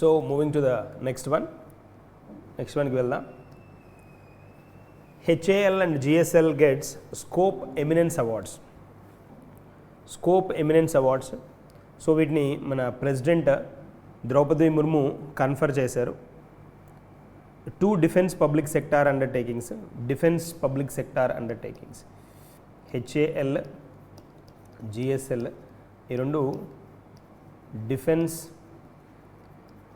So moving to the next వన్కి వెళ్దాం. HAL and GSL gets Scope Eminence Awards. So వీటిని మన president Droupadi Murmu confer చేశారు. 2 defence public sector undertakings, HAL, GSL ఈ రెండు defence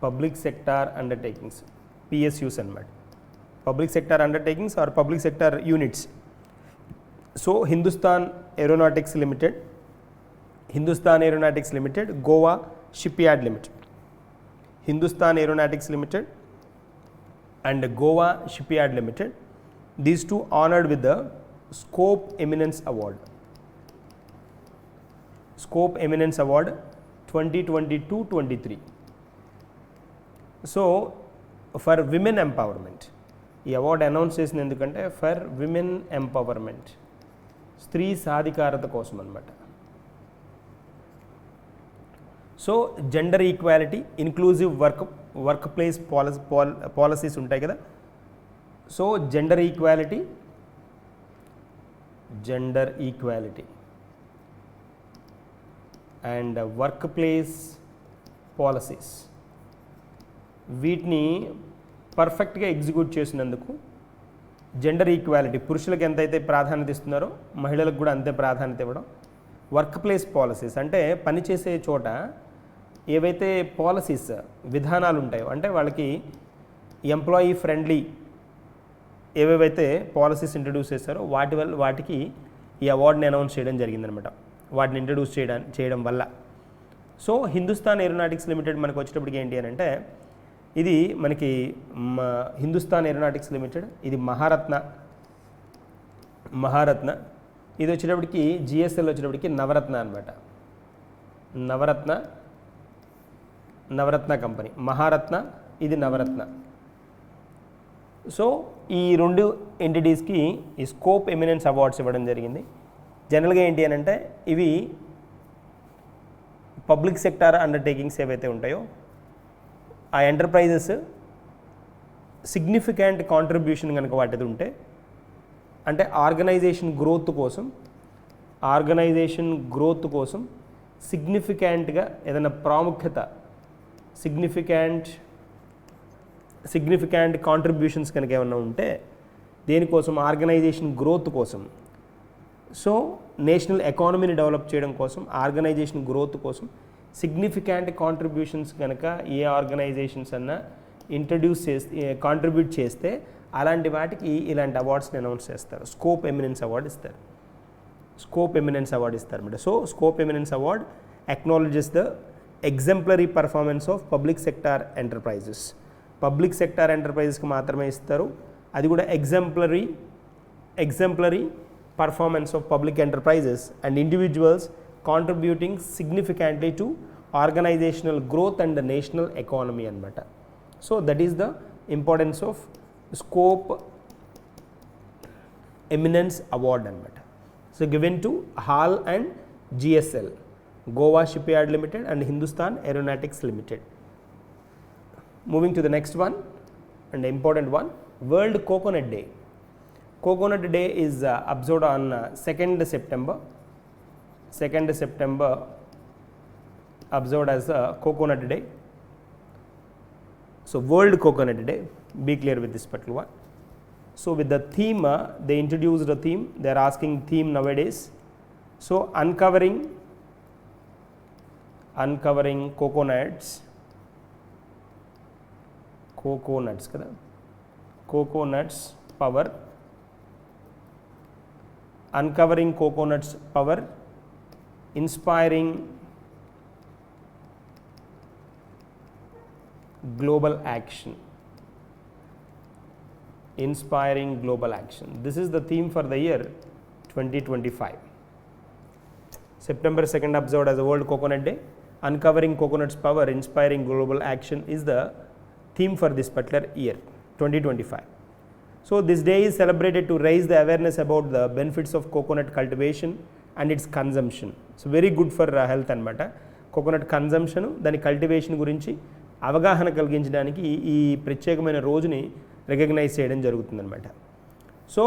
public sector undertakings, PSUs అన్నమాట. Public sector undertakings are public sector units. So Hindustan Aeronautics Limited, Goa Shipyard Limited. Hindustan Aeronautics Limited and Goa Shipyard Limited, these two honored with the Scope Eminence Award 2022-23. So for women empowerment ఈ award announce చేసింది ఎందుకంటే for women empowerment, స్త్రీ సాధికారత కోసం అన్నమాట. So gender equality, inclusive work place policies ఉంటాయి కదా. So gender equality and work place policies వీటిని పర్ఫెక్ట్గా ఎగ్జిక్యూట్ చేసినందుకు జెండర్ ఈక్వాలిటీ, పురుషులకు ఎంతైతే ప్రాధాన్యత ఇస్తున్నారో మహిళలకు కూడా అంతే ప్రాధాన్యత ఇవ్వడం. వర్క్ ప్లేస్ పాలసీస్ అంటే పనిచేసే చోట ఏవైతే పాలసీస్ విధానాలు ఉంటాయో, అంటే వాళ్ళకి ఎంప్లాయీ ఫ్రెండ్లీ ఏవేవైతే పాలసీస్ ఇంట్రడ్యూస్ చేస్తారో వాటికి ఈ అవార్డుని అనౌన్స్ చేయడం జరిగిందనమాట, వాటిని ఇంట్రడ్యూస్ చేయడం వల్ల. సో హిందుస్థాన్ ఏరోనాటిక్స్ లిమిటెడ్ మనకు వచ్చేటప్పటికి ఏంటి అని అంటే, ఇది మనకి హిందుస్థాన్ ఏరోనాటిక్స్ లిమిటెడ్, ఇది మహారత్న. ఇది వచ్చేటప్పటికి GSL వచ్చేటప్పటికి నవరత్న అనమాట. నవరత్న కంపెనీ, మహారత్న, ఇది నవరత్న. సో ఈ రెండు ఎంటిటీస్కి ఈ స్కోప్ ఎమినెన్స్ అవార్డ్స్ ఇవ్వడం జరిగింది. జనరల్గా ఏంటి అని అంటే, ఇవి పబ్లిక్ సెక్టార్ అండర్టేకింగ్స్ ఏవైతే ఉంటాయో ఆ ఎంటర్ప్రైజెస్ సిగ్నిఫికెంట్ కాంట్రిబ్యూషన్ కనుక వాటిది ఉంటే, అంటే ఆర్గనైజేషన్ గ్రోత్ కోసం సిగ్నిఫికెంట్గా ఏదైనా ప్రాముఖ్యత, సిగ్నిఫికెంట్ కాంట్రిబ్యూషన్స్ కనుక ఏమన్నా ఉంటే, దేనికోసం, ఆర్గనైజేషన్ గ్రోత్ కోసం. సో నేషనల్ ఎకానమీని డెవలప్ చేయడం కోసం, ఆర్గనైజేషన్ గ్రోత్ కోసం సిగ్నిఫికెంట్ కాంట్రిబ్యూషన్స్ కనుక ఏ ఆర్గనైజేషన్స్ అన్నా కాంట్రిబ్యూట్ చేస్తే అలాంటి వాటికి ఇలాంటి అవార్డ్స్ని అనౌన్స్ చేస్తారు. స్కోప్ ఎమినెన్స్ అవార్డు ఇస్తారు అన్నమాట. So scope eminence award acknowledges the exemplary performance of public sector ఎంటర్ప్రైజెస్కి మాత్రమే ఇస్తారు. అది కూడా exemplary performance of public enterprises and individuals contributing significantly to organizational growth and national economy అనమాట. So that is the importance of scope eminence award అనమాట. So given to HAL and GSL, Goa Shipyard Limited and Hindustan Aeronautics Limited. Moving to the next one and the important one, World Coconut Day. Coconut Day is observed on 2nd September. Observed as Coconut Day. So World Coconut Day, be clear with this particular one. So with the theme, they introduced the theme, they are asking theme nowadays. So uncovering coconuts kada, coconuts power, uncovering coconuts power, inspiring global action. This is the theme for the year 2025. September 2nd observed as a World Coconut Day. Uncovering coconuts power, inspiring global action is the theme for this particular year 2025. So this day is celebrated to raise the awareness about the benefits of coconut cultivation and its consumption. So very good for health anamata. Coconut consumption, dani cultivation gurinchi అవగాహన కలిగించడానికి ఈ ప్రత్యేకమైన రోజుని recognise చేయడం జరుగుతుందన్నమాట. So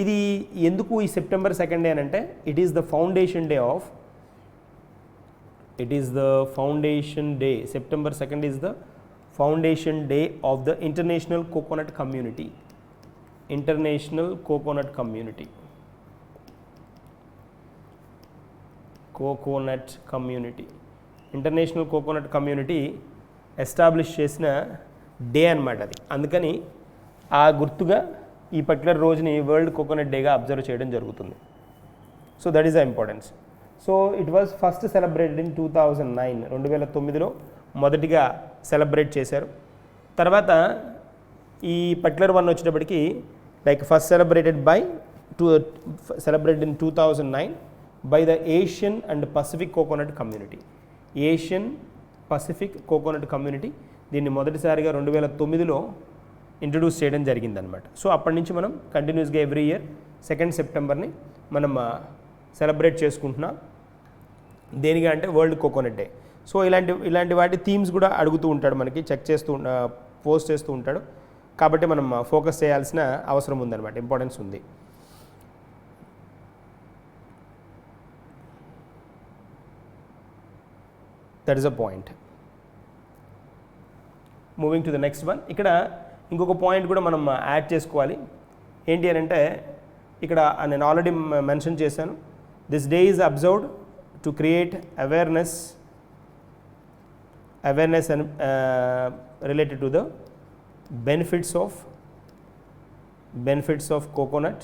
ఇది ఎందుకు ఈ సెప్టెంబర్ 2 అని అంటే it is the foundation day. September 2 is the foundation day of the international coconut community. International coconut community establish చేసిన డే అన్నమాట అది. అందుకని ఆ గుర్తుగా ఈ పర్టికులర్ రోజుని వరల్డ్ కోకోనట్ డేగా అబ్జర్వ్ చేయడం జరుగుతుంది. So that is the importance. So it was first celebrated in 2009. 2009లో మొదటిగా సెలబ్రేట్ చేశారు. తర్వాత ఈ పర్టికులర్ వన్ వచ్చేటప్పటికి like first celebrated in 2009 by the Asian and Pacific coconut community. Asian Pacific coconut community దీన్ని మొదటిసారిగా 2009లో ఇంట్రడ్యూస్ చేయడం జరిగిందనమాట. సో అప్పటి నుంచి మనం కంటిన్యూస్గా ఎవ్రీ ఇయర్ 2 సెప్టెంబర్ని మనం సెలబ్రేట్ చేసుకుంటున్నాం. దేనిగా అంటే వరల్డ్ కోకోనట్ డే. సో ఇలాంటి వాటి థీమ్స్ కూడా అడుగుతూ ఉంటాడు, మనకి చెక్ చేస్తూ పోస్ట్ చేస్తూ ఉంటాడు. కాబట్టి మనం ఫోకస్ చేయాల్సిన అవసరం ఉందన్నమాట, ఇంపార్టెన్స్ ఉంది. That is a point. Moving to the next one. ఇక్కడ ఇంకొక పాయింట్ కూడా మనం యాడ్ చేసుకోవాలి. ఏంటి అని అంటే ఇక్కడ నేను ఆల్రెడీ మెన్షన్ చేశాను, this day is observed to create awareness and related to the benefits of coconut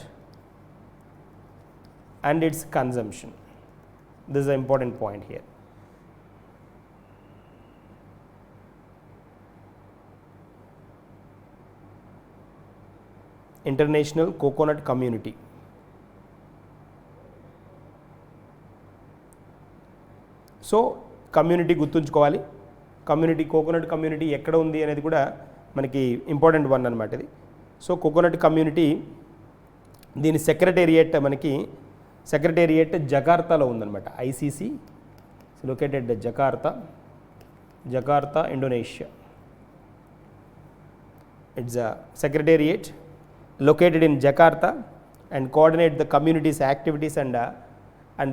and its consumption. This is an important point here. International Coconut Community. So community గుర్తుంచుకోవాలి. Coconut community ఎక్కడ ఉంది అనేది కూడా మనకి important one అనమాట ఇది. So coconut community దీని secretariat జకార్తాలో ఉందన్నమాట. ICC located Jakarta Indonesia. It's a secretariat located in Jakarta and coordinate the community's activities and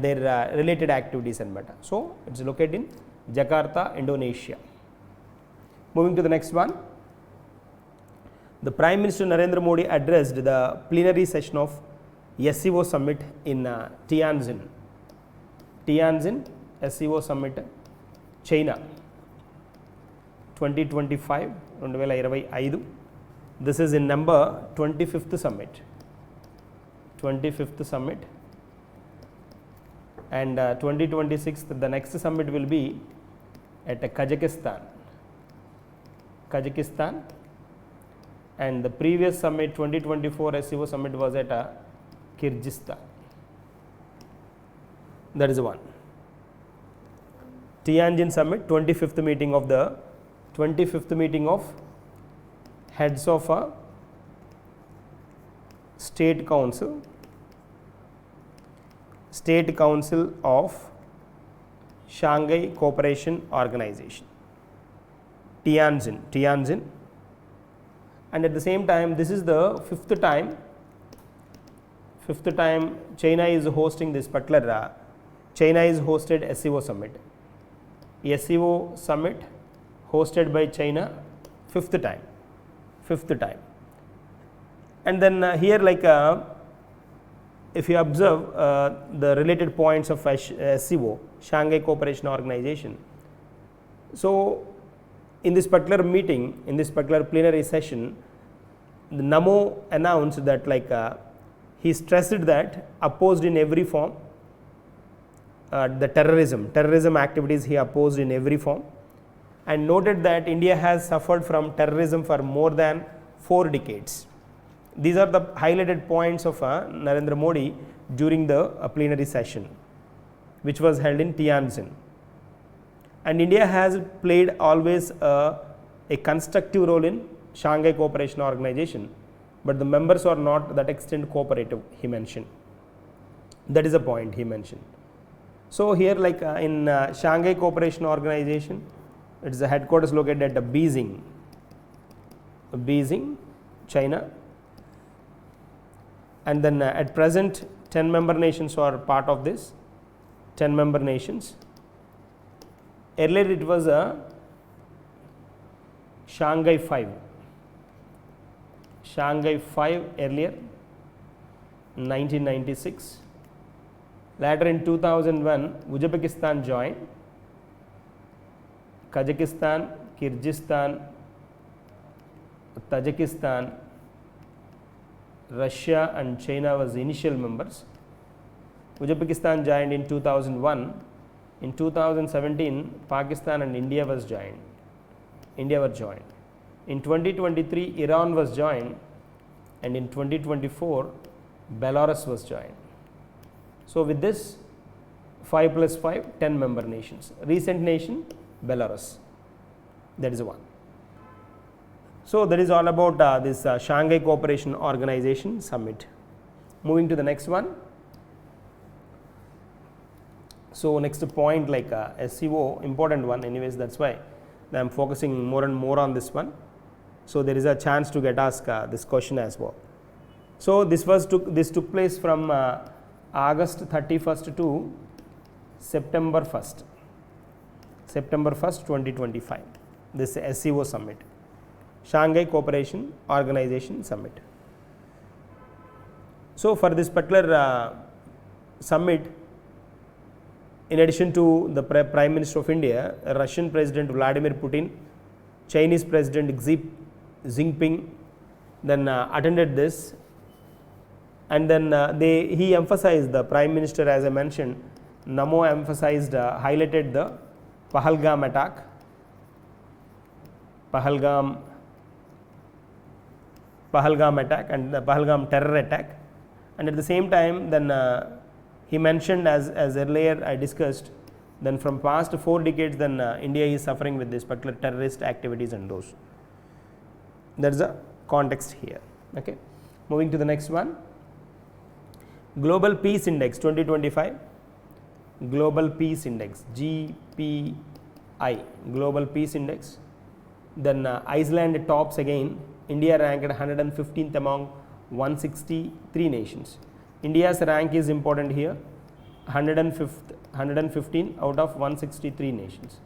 their related activities అనమాట. So it's located in Jakarta, Indonesia. Moving to the next one. The Prime Minister Narendra Modi addressed the plenary session of SCO summit in Tianjin SCO summit, China, 2025. This is in number 25th summit. And 2026 the next summit will be at Kazakhstan, and the previous summit 2024 SCO summit was at Kyrgyzstan. That is one. Tianjin summit, 25th meeting of heads of a State Council of Shanghai Cooperation Organization, Tianjin, and at the same time this is the fifth time China is hosting this particular China is hosted SCO summit. SCO summit hosted by China fifth time. And then here if you observe the related points of SCO, Shanghai Cooperation Organization. So in this particular meeting, in this particular plenary session, the Namo announced that he stressed that opposed in every form the terrorism activities he opposed in every form, and noted that India has suffered from terrorism for more than 4 decades. These are the highlighted points of Narendra Modi during the plenary session, which was held in Tianjin. And India has played always a constructive role in Shanghai Cooperation Organization, but the members are not that extent cooperative, he mentioned. That is a point he mentioned. So here in Shanghai Cooperation Organization, It's the headquarters located at Beijing, China. And then at present 10 member nations are part of this, 10 member nations. Earlier it was a Shanghai 5 earlier, 1996. Later in 2001 Uzbekistan joined, Kazakhstan, Kyrgyzstan, Tajikistan, Russia and China was the initial members. Uzbekistan joined in 2001. In 2017 Pakistan and India were joined. In 2023 Iran was joined, and in 2024 Belarus was joined. So with this 5 plus 5, 10 member nations. Recent nation Belarus, that is one. So that is all about this Shanghai Cooperation Organization Summit. Moving to the next one. So next point, like SCO, important one anyways, that's why I am focusing more and more on this one. So there is a chance to get asked this question as well. So this took place from August 31st to September 1st, 2025, this SCO Summit, Shanghai Cooperation Organization Summit. So for this particular summit, in addition to the Prime Minister of India, Russian President Vladimir Putin, Chinese President Xi Jinping then attended this, and then he emphasized, the Prime Minister, as I mentioned, Namo emphasized, highlighted the Pahalgam attack, Pahalgam attack and the Pahalgam terror attack, and at the same time then he mentioned, as earlier I discussed, then from past 4 decades then India is suffering with this particular terrorist activities and those. There is a context here. Okay. Moving to the next one. Global Peace Index 2025, Global Peace Index, GPI, Global Peace Index. Then Iceland tops again, India ranked 115th among 163 nations. India's rank is important here, 115 out of 163 nations.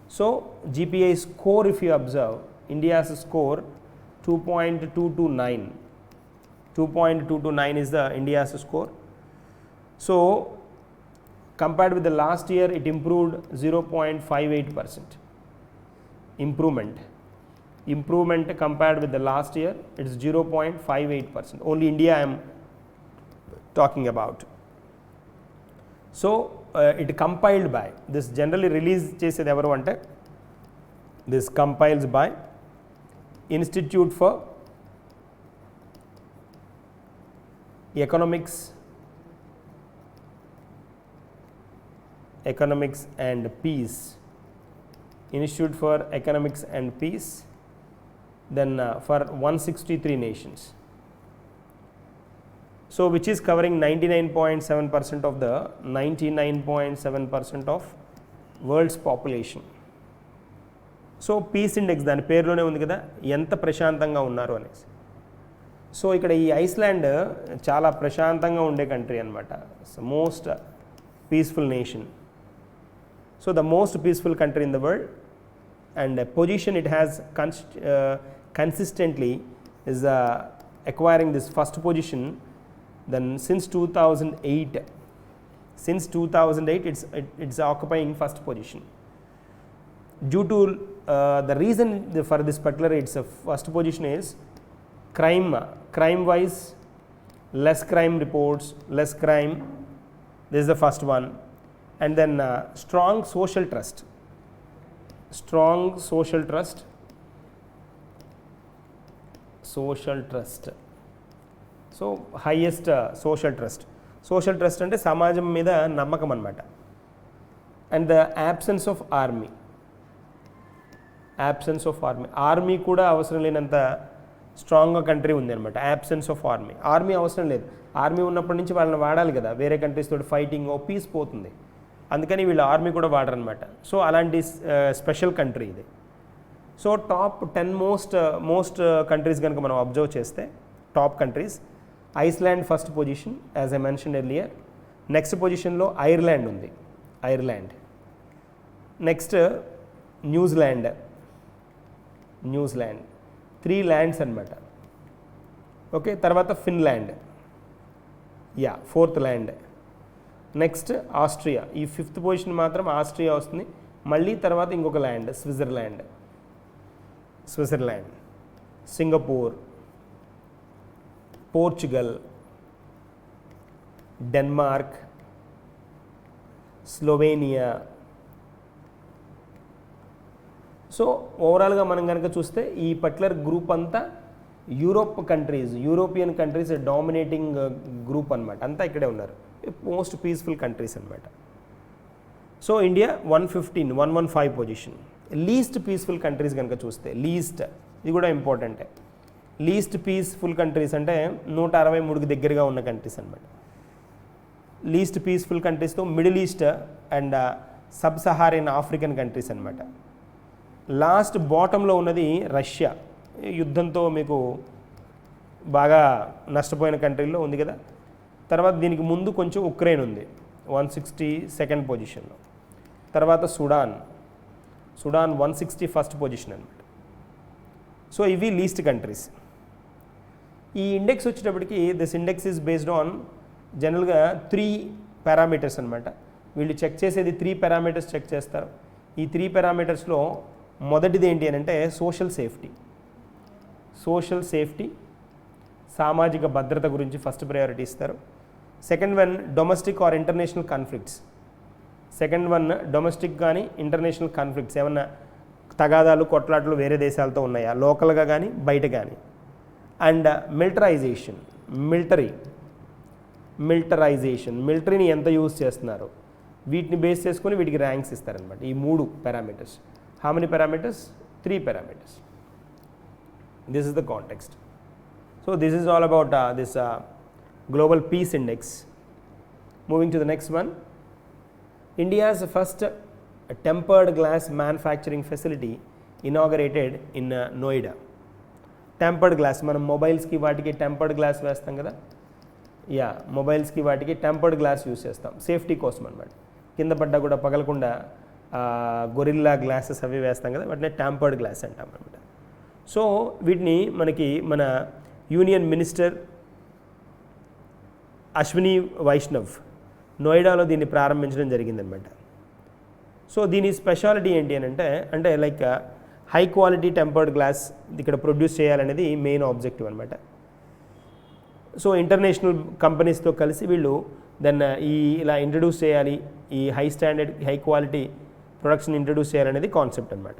So GPI score, if you observe, India's score 2.229. 2.229 is the India's score. So compared with the last year, it improved 0.58%. Improvement compared with the last year, it is 0.58%. Only India I am talking about. So it compiled by, this generally release chesedi evaru ante, this compiles by Institute for Economics and Peace, Institute for Economics and Peace, then for 163 nations. So which is covering 99.7% of the 99.7% of world's population. So peace index దాని పేరులోనే ఉంది కదా, ఎంత ప్రశాంతంగా ఉన్నారు అనేసి. So ఇక్కడ ఈ ఐస్లాండ్ చాలా ప్రశాంతంగా ఉండే కంట్రీ అనమాట, most peaceful nation. So the most peaceful country in the world, and position it has consistently is acquiring this first position. Then since 2008 it's occupying first position. Due to the reason for this particular its first position is crime wise, less crime reports, less crime, this is the first one. And then strong social trust, so highest social trust అంటే సమాజం మీద నమ్మకం అన్నమాట. And the absence of army కూడా అవసరం లేనంత స్ట్రాంగ్గా country ఉంది అనమాట. absence of army అవసరం లేదు. ఆర్మీ ఉన్నప్పటి నుంచి వాళ్ళని వాడాలి కదా, వేరే కంట్రీస్ తోటి ఫైటింగ్, పీస్ పోతుంది. అందుకని వీళ్ళు ఆర్మీ కూడా వాడరనమాట. సో అలాంటి స్పెషల్ కంట్రీ ఇది. సో టాప్ 10 మోస్ట్ కంట్రీస్ కనుక మనం అబ్జర్వ్ చేస్తే, top countries, Iceland first position as I mention earlier. Next పొజిషన్లో ఐర్లాండ్ ఉంది, ఐర్లాండ్. నెక్స్ట్ న్యూజిలాండ్, 3 ల్యాండ్స్ అనమాట. ఓకే, తర్వాత Finland, 4th land. Next Austria, ఈ 5th పొజిషన్ మాత్రం ఆస్ట్రియా వస్తుంది. మళ్ళీ తర్వాత ఇంకొక land Switzerland, Singapore, Portugal, Denmark, Slovenia. So ఓవరాల్గా మనం కనుక చూస్తే ఈ పర్టికులర్ గ్రూప్ అంతా యూరోపియన్ కంట్రీస్ డామినేటింగ్ గ్రూప్ అనమాట. అంతా ఇక్కడే ఉన్నారు, మోస్ట్ పీస్ఫుల్ కంట్రీస్ అనమాట. So India 115 position. Least peaceful countries కనుక చూస్తే, ఇది కూడా ఇంపార్టెంటే. లీస్ట్ పీస్ఫుల్ కంట్రీస్ అంటే 163కి దగ్గరగా ఉన్న కంట్రీస్ అనమాట. లీస్ట్ పీస్ఫుల్ కంట్రీస్తో Middle East and sub Saharan African countries అనమాట. లాస్ట్ బాటంలో ఉన్నది రష్యా, యుద్ధంతో మీకు బాగా నష్టపోయిన కంట్రీల్లో ఉంది కదా. తర్వాత దీనికి ముందు కొంచెం ఉక్రెయిన్ ఉంది 162nd పొజిషన్లో. తర్వాత సుడాన్ 161st పొజిషన్ అనమాట. సో ఇవి లీస్ట్ కంట్రీస్. ఈ ఇండెక్స్ వచ్చేటప్పటికి this index is based on జనరల్గా 3 పారామీటర్స్ అనమాట. వీళ్ళు చెక్ చేసేది 3 పారామీటర్స్ చెక్ చేస్తారు. ఈ 3 పారామీటర్స్లో మొదటిది ఏంటి అని అంటే సోషల్ సేఫ్టీ, సామాజిక భద్రత గురించి ఫస్ట్ ప్రయారిటీ ఇస్తారు. Second one domestic are international conflicts. Domestic కానీ ఇంటర్నేషనల్ కాన్ఫ్లిక్ట్స్, ఏమన్నా తగాదాలు కొట్లాట్లు వేరే దేశాలతో ఉన్నాయా, లోకల్గా కానీ బయట కానీ. అండ్ మిలిటరీని ఎంత యూజ్ చేస్తున్నారు, వీటిని బేస్ చేసుకొని వీటికి ర్యాంక్స్ ఇస్తారనమాట. ఈ 3 parameters. How many parameters? 3 parameters. This is the context. So this is all about this global peace index. Moving to the next one, India's first tempered glass manufacturing facility inaugurated in Noida. Tempered glass, మనం మొబైల్స్కి వాటికి tempered glass వేస్తాం కదా. మొబైల్స్కి వాటికి tempered glass use చేస్తాం safety కోసం అనమాట. కింద పడ్డా కూడా పగలకుండా గొరిల్లా గ్లాసెస్ అవి వేస్తాం కదా, వాటిని టెంపర్డ్ గ్లాస్ అంటాం అనమాట. సో వీటిని మన యూనియన్ మినిస్టర్ అశ్విని వైష్ణవ్ నోయిడాలో దీన్ని ప్రారంభించడం జరిగిందనమాట. సో దీని స్పెషాలిటీ ఏంటి అని అంటే like high quality tempered glass ఇక్కడ ప్రొడ్యూస్ చేయాలనేది మెయిన్ ఆబ్జెక్టివ్ అనమాట. సో ఇంటర్నేషనల్ కంపెనీస్తో కలిసి వీళ్ళు దాన్ని ఇలా ఇంట్రడ్యూస్ చేయాలి, ఈ హై స్టాండర్డ్ హై క్వాలిటీ ప్రొడక్ట్స్ని ఇంట్రడ్యూస్ చేయాలనేది కాన్సెప్ట్ అనమాట.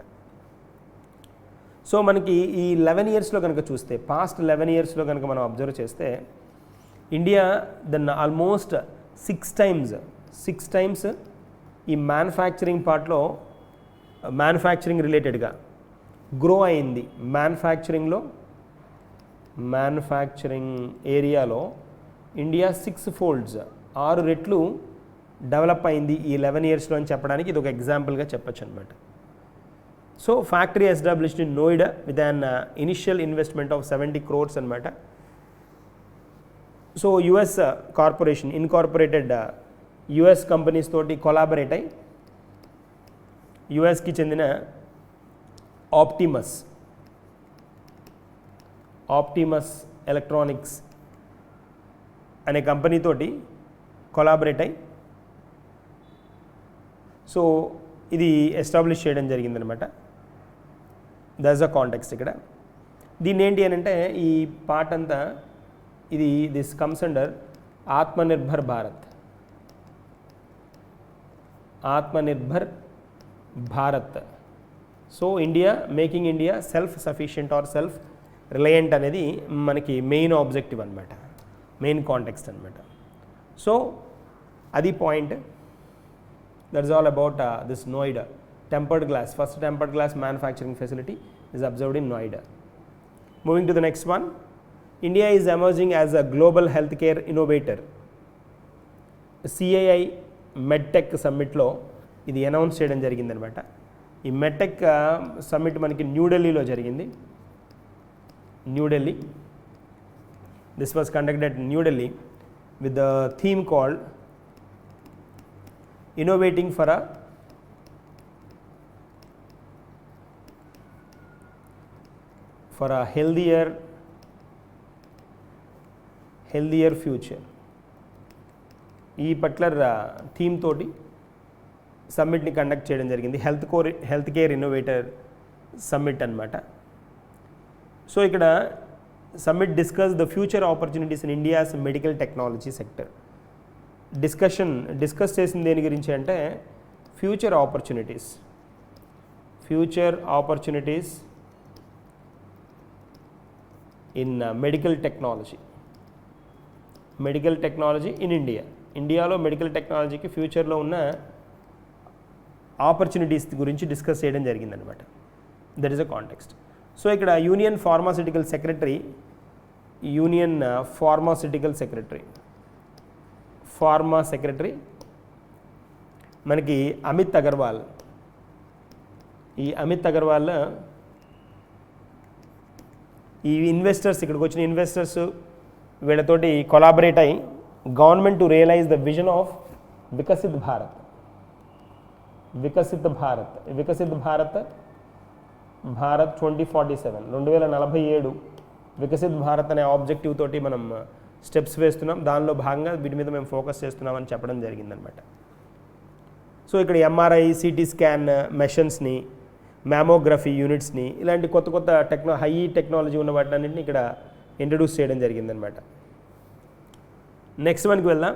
సో మనకి ఈ 11 ఇయర్స్లో కనుక చూస్తే, పాస్ట్ 11 ఇయర్స్లో కనుక మనం అబ్జర్వ్ చేస్తే, ఇండియా దెన్ ఆల్మోస్ట్ 6 టైమ్స్ ఈ మ్యానుఫ్యాక్చరింగ్ పార్ట్లో మ్యానుఫ్యాక్చరింగ్ రిలేటెడ్గా గ్రో అయింది. మ్యానుఫ్యాక్చరింగ్ ఏరియాలో ఇండియా 6 folds 6 రెట్లు డెవలప్ అయింది ఈ 11 ఇయర్స్లో అని చెప్పడానికి ఇది ఒక ఎగ్జాంపుల్గా చెప్పచ్చు అనమాట. So factory established in Noida with an initial investment of 70 crores అనమాట. So US corporation incorporated US companies తోటి కొలాబరేట్ అయి యుఎస్కి చెందిన ఆప్టిమస్ ఎలక్ట్రానిక్స్ అనే కంపెనీతోటి కొలాబరేట్ అయి సో ఇది ఎస్టాబ్లిష్ చేయడం జరిగిందనమాట. దట్స్ అ కాంటెక్స్ట్ ఇక్కడ. దీన్ని ఏంటి అని అంటే ఈ పార్ట్ అంతా this comes under Atmanirbhar Bharat. So making India self sufficient are self reliant అనేది మనకి మెయిన్ ఆబ్జెక్టివ్ అనమాట, మెయిన్ కాంటెక్స్ట్ అనమాట. సో అది point. That's all about this Noida tempered glass. First tempered glass manufacturing facility is observed in Noida. Moving to the next one, India is emerging as a global healthcare innovator. CII MedTech సమ్మిట్లో ఇది announce చేయడం జరిగిందనమాట. ఈ medtech summit మనకి న్యూఢిల్లీలో జరిగింది. New Delhi, this was conducted at New Delhi with the theme called innovating for a healthier future. ఈ particular theme తోటి సమ్మిట్ని కండక్ట్ చేయడం జరిగింది. హెల్త్ కేర్ ఇన్నోవేటర్ సమ్మిట్ అనమాట. సో ఇక్కడ summit discuss the future opportunities in India's medical technology sector. Discuss చేసిన దేని గురించి అంటే future opportunities in medical technology in ఇండియాలో మెడికల్ టెక్నాలజీకి ఫ్యూచర్లో ఉన్న ఆపర్చునిటీస్ గురించి డిస్కస్ చేయడం జరిగిందనమాట. That is a context. So ఇక్కడ యూనియన్ ఫార్మాసిటికల్ సెక్రటరీ మనకి అమిత్ అగర్వాల్. ఈ అమిత్ అగర్వాల్ ఈ ఇన్వెస్టర్స్, ఇక్కడికి వచ్చిన ఇన్వెస్టర్స్ వీళ్ళతోటి కొలాబరేట్ అయ్యి government to realise the vision of Viksit Bharat 2047 Viksit Bharat అనే ఆబ్జెక్టివ్ తోటి మనం స్టెప్స్ వేస్తున్నాం. దానిలో భాగంగా వీటి మీద మేము ఫోకస్ చేస్తున్నామని చెప్పడం జరిగిందనమాట. సో ఇక్కడ ఎంఆర్ఐ, సిటీ స్కాన్ మెషిన్స్ని, మ్యామోగ్రఫీ యూనిట్స్ని, ఇలాంటి కొత్త హై టెక్నాలజీ ఉన్న వాటిని ఇక్కడ ఇంట్రడ్యూస్ చేయడం జరిగిందనమాట. నెక్స్ట్ వన్కి వెళ్దాం.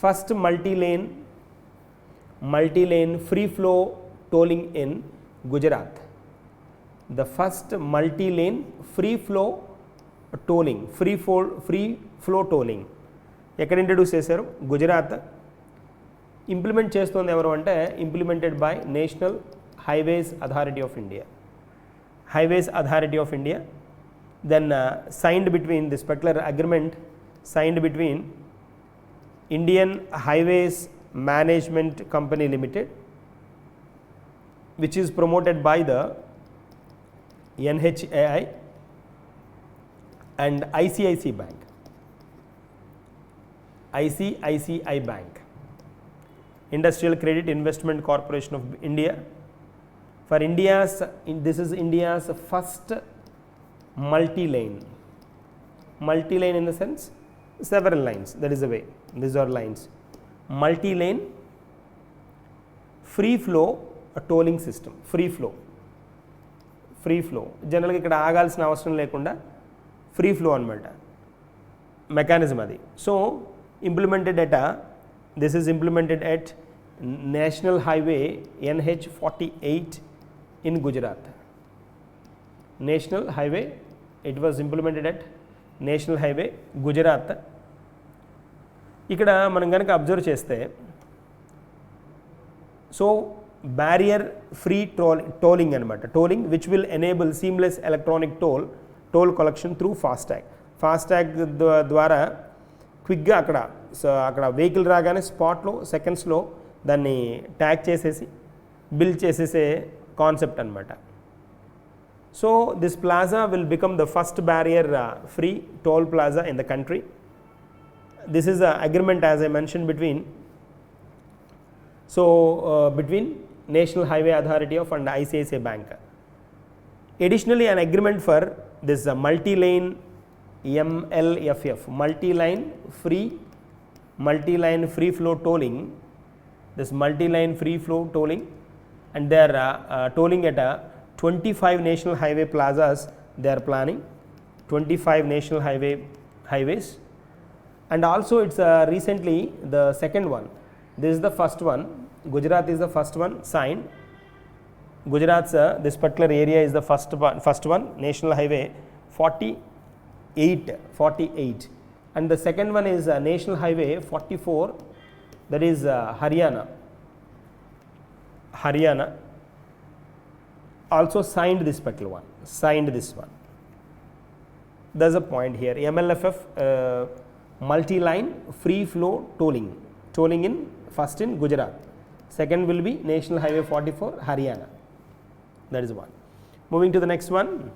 First multi-lane free flow tolling in Gujarat. The first multi-lane free flow tolling ఎక్కడ ఇంట్రడ్యూస్ చేశారు? గుజరాత్. ఇంప్లిమెంట్ చేస్తుంది ఎవరు అంటే implemented by National Highways Authority of India. Then signed between this particular agreement signed between Indian Highways Management Company Limited, which is promoted by the NHAI and ICICI Bank, Industrial Credit Investment Corporation of India. This is India's first multi-lane in the sense several lines, that is the way, these are lines. Multi-lane free flow tolling system. Free flow జనరల్గా ఇక్కడ ఆగాల్సిన అవసరం లేకుండా free flow అనమాట mechanism అది. So this is implemented at National Highway NH48 in Gujarat. It was implemented at National Highway Gujarat. ఇక్కడ మనం కనుక observe చేస్తే, సో బ్యారియర్ ఫ్రీ టోలింగ్ అనమాట. Tolling which will enable seamless electronic toll collection through FASTag ద్వారా క్విక్గా అక్కడ vehicle రాగానే స్పాట్లో సెకండ్స్లో దాన్ని ట్యాగ్ చేసేసి బిల్ చేసేసే కాన్సెప్ట్ అనమాట. So this plaza will become the first barrier free toll plaza in the country. This is an agreement, as I mentioned, between National Highway Authority of and ICICI Bank. Additionally, an agreement for this multi-lane MLFF, multi-line free flow tolling. This multi-line free flow tolling, and they are tolling at 25 national highway plazas. They are planning 25 national highways. And also it's recently the second one. This is the first one. Gujarat is the first one signed. Gujarat's this particular area is the first one, National Highway 48, and the second one is National Highway 44, that is Haryana also signed this particular one, There's a point here, MLFF multi-line free flow tolling. tolling in first in Gujarat, second will be National Highway 44 Haryana. That is one. Moving to the next one,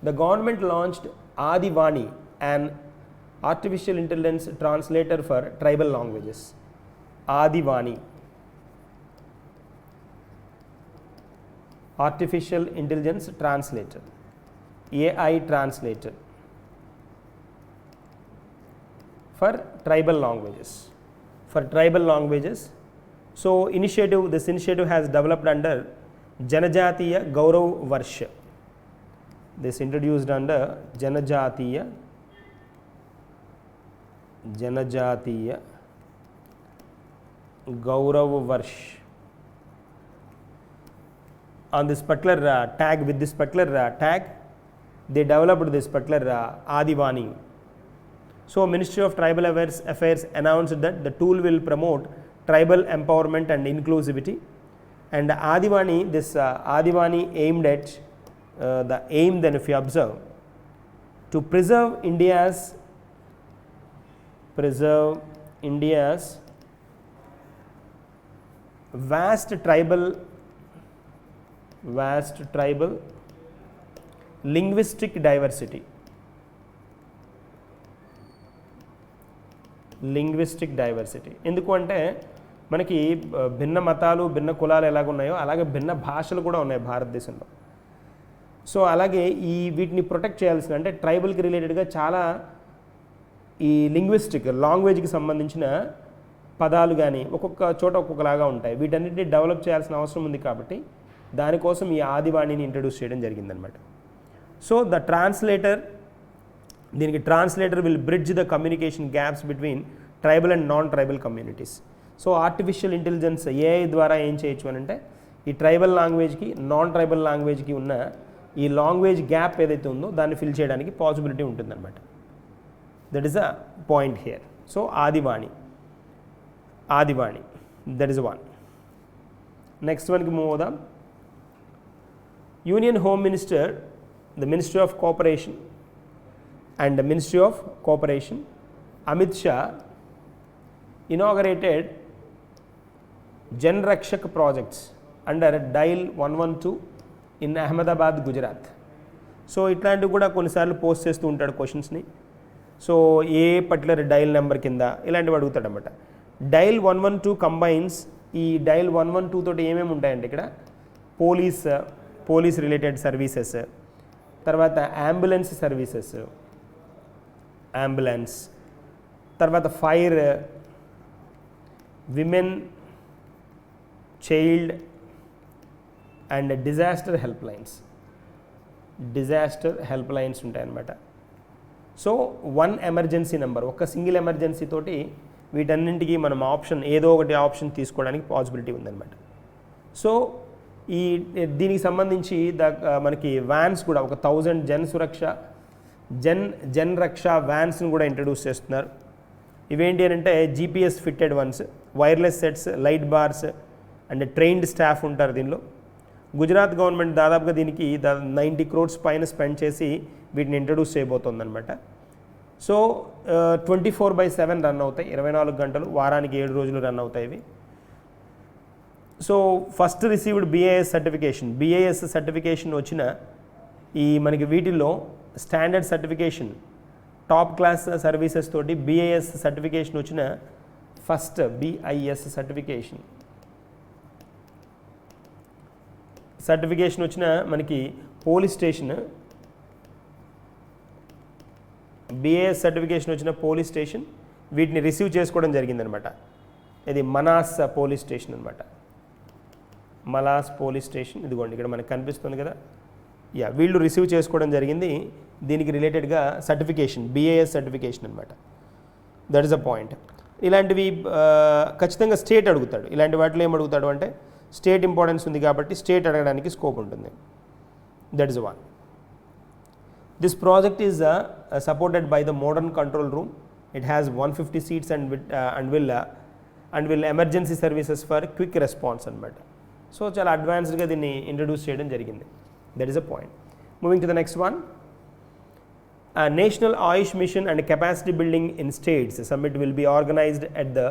the government launched Adivani, an artificial intelligence translator for tribal languages. Adivani, artificial intelligence translator, AI translator for tribal languages. So this initiative has developed under Janajatiya Gaurav Varsha. This introduced under Janajatiya Gaurav Varsh. On this particular tag, with this particular tag, they developed this particular Adivani. So Ministry of Tribal Affairs announced that the tool will promote tribal empowerment and inclusivity. And Adivani, this Adivani aimed at the aim, then if you observe, to preserve India's vast tribal linguistic diversity. ఎందుకు అంటే మనకి భిన్న మతాలు, భిన్న కులాలు ఎలాగున్నాయో అలాగే భిన్న భాషలు కూడా ఉన్నాయి భారతదేశంలో. సో అలాగే వీటిని ప్రొటెక్ట్ చేయాల్సిన, అంటే ట్రైబల్కి రిలేటెడ్గా చాలా ఈ లింగ్విస్టిక్ లాంగ్వేజ్కి సంబంధించిన పదాలు కానీ ఒక్కొక్క చోట ఒక్కొక్కలాగా ఉంటాయి. వీటన్నిటిని డెవలప్ చేయాల్సిన అవసరం ఉంది కాబట్టి దానికోసం ఈ ఆదివాణిని ఇంట్రడ్యూస్ చేయడం జరిగిందనమాట. సో దీనికి translator will bridge the communication gaps between tribal and non tribal communities. So artificial intelligence AI ద్వారా ఏం చేయొచ్చు అని అంటే ఈ ట్రైబల్ లాంగ్వేజ్కి నాన్ ట్రైబల్ లాంగ్వేజ్కి ఉన్న ఈ లాంగ్వేజ్ గ్యాప్ ఏదైతే ఉందో దాన్ని ఫిల్ చేయడానికి పాసిబిలిటీ ఉంటుందన్నమాట. That is a point here. So Adivani, that is one. Next వన్కి మూవ్ అవుదాం. Union home minister, the ministry of cooperation and the Ministry of Cooperation, Amit Shah inaugurated Jan Rakshak projects under Dial 112 in Ahmedabad, Gujarat. So ఇట్లాంటివి కూడా కొన్నిసార్లు post చేస్తూ ఉంటాడు క్వశ్చన్స్ని. So ఏ particular dial number కింద ఇలాంటివి అడుగుతాడు అనమాట. డైల్ 112 కంబైన్స్, ఈ డైల్ 112 తోటి ఏమేమి ఉంటాయంటే ఇక్కడ పోలీస్ రిలేటెడ్ సర్వీసెస్, తర్వాత అంబులెన్స్ సర్వీసెస్, తర్వాత fire, women, child and disaster help lines ఉంటాయన్నమాట. సో వన్ ఎమర్జెన్సీ నెంబర్, ఒక సింగిల్ ఎమర్జెన్సీ తోటి వీటన్నింటికి మనం ఏదో ఒకటి ఆప్షన్ తీసుకోవడానికి పాసిబిలిటీ ఉందన్నమాట. సో దీనికి సంబంధించి మనకి వ్యాన్స్ కూడా ఒక 1000 జన్ రక్ష వ్యాన్స్ని కూడా ఇంట్రడ్యూస్ చేస్తున్నారు. ఇవేంటి అని అంటే GPS fitted once, wireless sets, light bars and trained staff ఉంటారు దీనిలో. గుజరాత్ గవర్నమెంట్ దాదాపుగా దీనికి 90 crores పైన స్పెండ్ చేసి వీటిని ఇంట్రడ్యూస్ చేయబోతోందనమాట. సో 24/7 రన్ అవుతాయి, 24 గంటలు, వారానికి 7 రోజులు రన్ అవుతాయి ఇవి. So first received BIS certification వచ్చిన మనకి వీటిల్లో standard certification, top class services తోటి BIS సర్టిఫికేషన్ వచ్చిన ఫస్ట్ BIS సర్టిఫికేషన్ వచ్చిన మనకి పోలీస్ స్టేషన్, BIS సర్టిఫికేషన్ వచ్చిన పోలీస్ స్టేషన్ వీటిని రిసీవ్ చేసుకోవడం జరిగిందనమాట. ఇది మనాస్ పోలీస్ స్టేషన్ అనమాట. మలాస్ పోలీస్ స్టేషన్ ఇదిగోండి ఇక్కడ మనకు కనిపిస్తుంది కదా. వీళ్ళు రిసీవ్ చేసుకోవడం జరిగింది. దీనికి రిలేటెడ్గా సర్టిఫికేషన్, BIS సర్టిఫికేషన్ అనమాట. That is a point. ఇలాంటివి ఖచ్చితంగా స్టేట్ అడుగుతాడు. ఇలాంటి వాటిలో ఏం అడుగుతాడు అంటే స్టేట్ ఇంపార్టెన్స్ ఉంది కాబట్టి స్టేట్ అడగడానికి స్కోప్ ఉంటుంది. That is one. This project is supported by the modern control room. It has 150 seats and will emergency services for quick response అనమాట. సో చాలా అడ్వాన్స్డ్గా దీన్ని ఇంట్రడ్యూస్ చేయడం జరిగింది. That is a point. Moving to the next one. A National Ayush Mission and Capacity Building in States Summit will be organized at the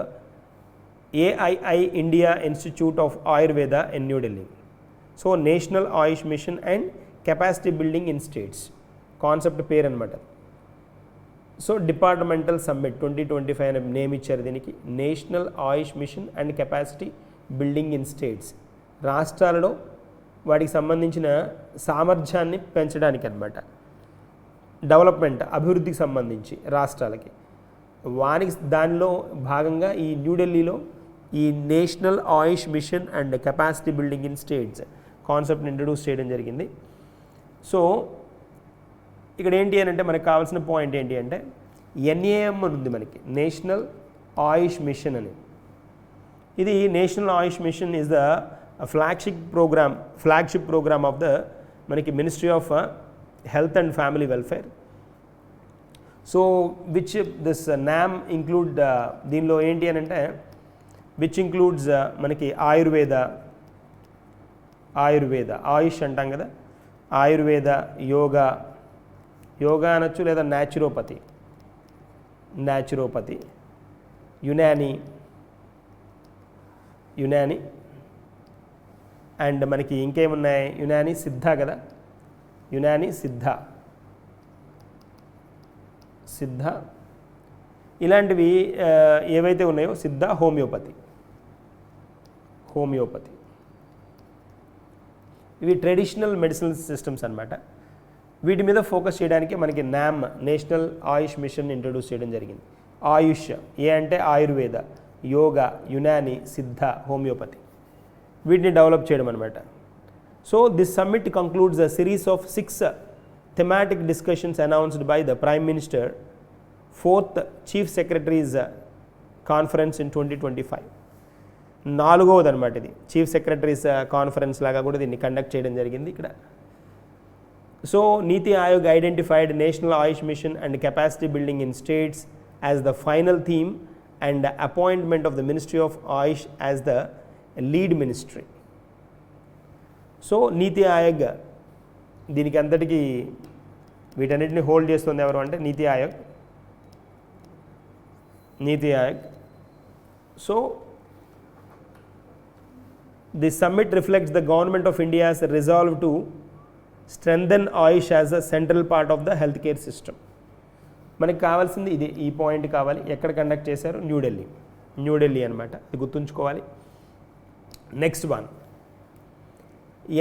AII India Institute of Ayurveda in New Delhi. So, National Ayush Mission and Capacity Building in States. Concept pair anamata. So, Departmental Summit 2025 అనే name ఇచ్చారు దీనికి. National Ayush Mission and Capacity Building in States. రాష్ట్రాలలో వాటికి సంబంధించిన సామర్థ్యాన్ని పెంచడానికి అన్నమాట. Development అభివృద్ధికి సంబంధించి రాష్ట్రాలకి దానిలో భాగంగా ఈ న్యూఢిల్లీలో ఈ National Ayush Mission and Capacity Building in States కాన్సెప్ట్ని ఇంట్రడ్యూస్ చేయడం జరిగింది. సో ఇక్కడ ఏంటి అని అంటే మనకు కావాల్సిన పాయింట్ ఏంటి అంటే ఎన్ఏఎం అని ఉంది మనకి, నేషనల్ ఆయుష్ మిషన్ అని. ఇది national Ayush mission is the flagship programme of the మనకి ministry of health and family welfare. So which this నామ్ ఇంక్లూడ్ దీనిలో ఏంటి అని అంటే విచ్ ఇంక్లూడ్స్ మనకి ఆయుర్వేద ఆయుష్ అంటాం కదా, ఆయుర్వేద, యోగా అనొచ్చు, లేదా న్యాచురోపతి, యునాని అండ్ మనకి ఇంకేమున్నాయి, యునాని సిద్ధ కదా, యునాని సిద్ధ ఇలాంటివి ఏవైతే ఉన్నాయో, సిద్ధ, హోమియోపతి ఇవి ట్రెడిషనల్ మెడిసినల్ సిస్టమ్స్ అన్నమాట. వీటి మీద ఫోకస్ చేయడానికి మనకి నామ్ నేషనల్ ఆయుష్ మిషన్ ఇంట్రడ్యూస్ చేయడం జరిగింది. ఆయుష్ ఏ అంటే ఆయుర్వేద, యోగా, యునాని, సిద్ధ, హోమియోపతి వీటిని డెవలప్ చేయడం అనమాట. So this summit concludes a series of 6 thematic discussions announced by the Prime Minister 4th Chief Secretaries Conference in 2025. 4వది అనమాట ఇది, చీఫ్ సెక్రటరీస్ కాన్ఫరెన్స్ లాగా కూడా దీన్ని కండక్ట్ చేయడం జరిగింది ఇక్కడ. So NITI Aayog identified National Ayush Mission and Capacity Building in States as the final theme and appointment of the ministry of Ayush as the lead ministry. So NITI Aayog దీనికి అంతటికి వీటన్నిటిని హోల్డ్ చేస్తుంది ఎవరు అంటే నీతి Aayog. So the summit reflects the government of India's resolve to strengthen Ayush as a central part of the health care system. మనకి కావాల్సింది ఇది, ఈ పాయింట్ కావాలి. ఎక్కడ కండక్ట్ చేశారు? న్యూఢిల్లీ అనమాట, ఇది గుర్తుంచుకోవాలి. Next one,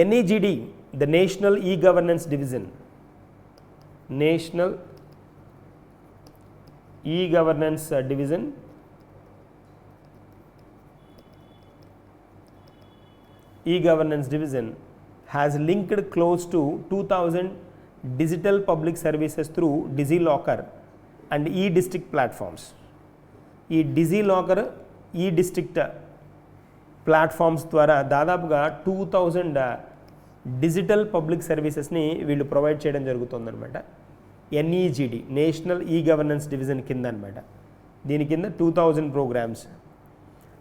NEGD, the National E-Governance Division. National E-Governance Division has linked close to 2,000 digital public services through DigiLocker and E-District platforms. ఈ DigiLocker, E-District ప్లాట్ఫామ్స్ ద్వారా దాదాపుగా 2000 డిజిటల్ పబ్లిక్ సర్వీసెస్ని వీళ్ళు ప్రొవైడ్ చేయడం జరుగుతుందన్నమాట. NEGD, national e governance division కింద అనమాట. దీని కింద 2000 programmes.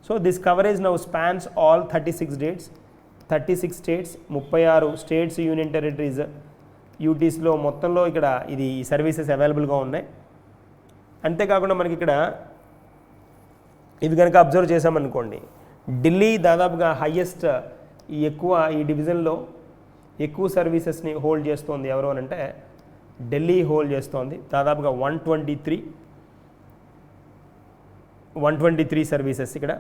So this coverage now spans all 36 states, 36 states, union territories, యూటీస్లో మొత్తంలో ఇక్కడ ఇది ఈ సర్వీసెస్ అవైలబుల్గా ఉన్నాయి. అంతేకాకుండా మనకి ఇక్కడ ఇది కనుక అబ్జర్వ్ చేసామనుకోండి, ఢిల్లీ దాదాపుగా హయ్యెస్ట్ ఈ డివిజన్లో ఎక్కువ సర్వీసెస్ని హోల్డ్ చేస్తోంది. ఎవరు అని అంటే ఢిల్లీ హోల్డ్ చేస్తోంది దాదాపుగా 123 సర్వీసెస్ ఇక్కడ.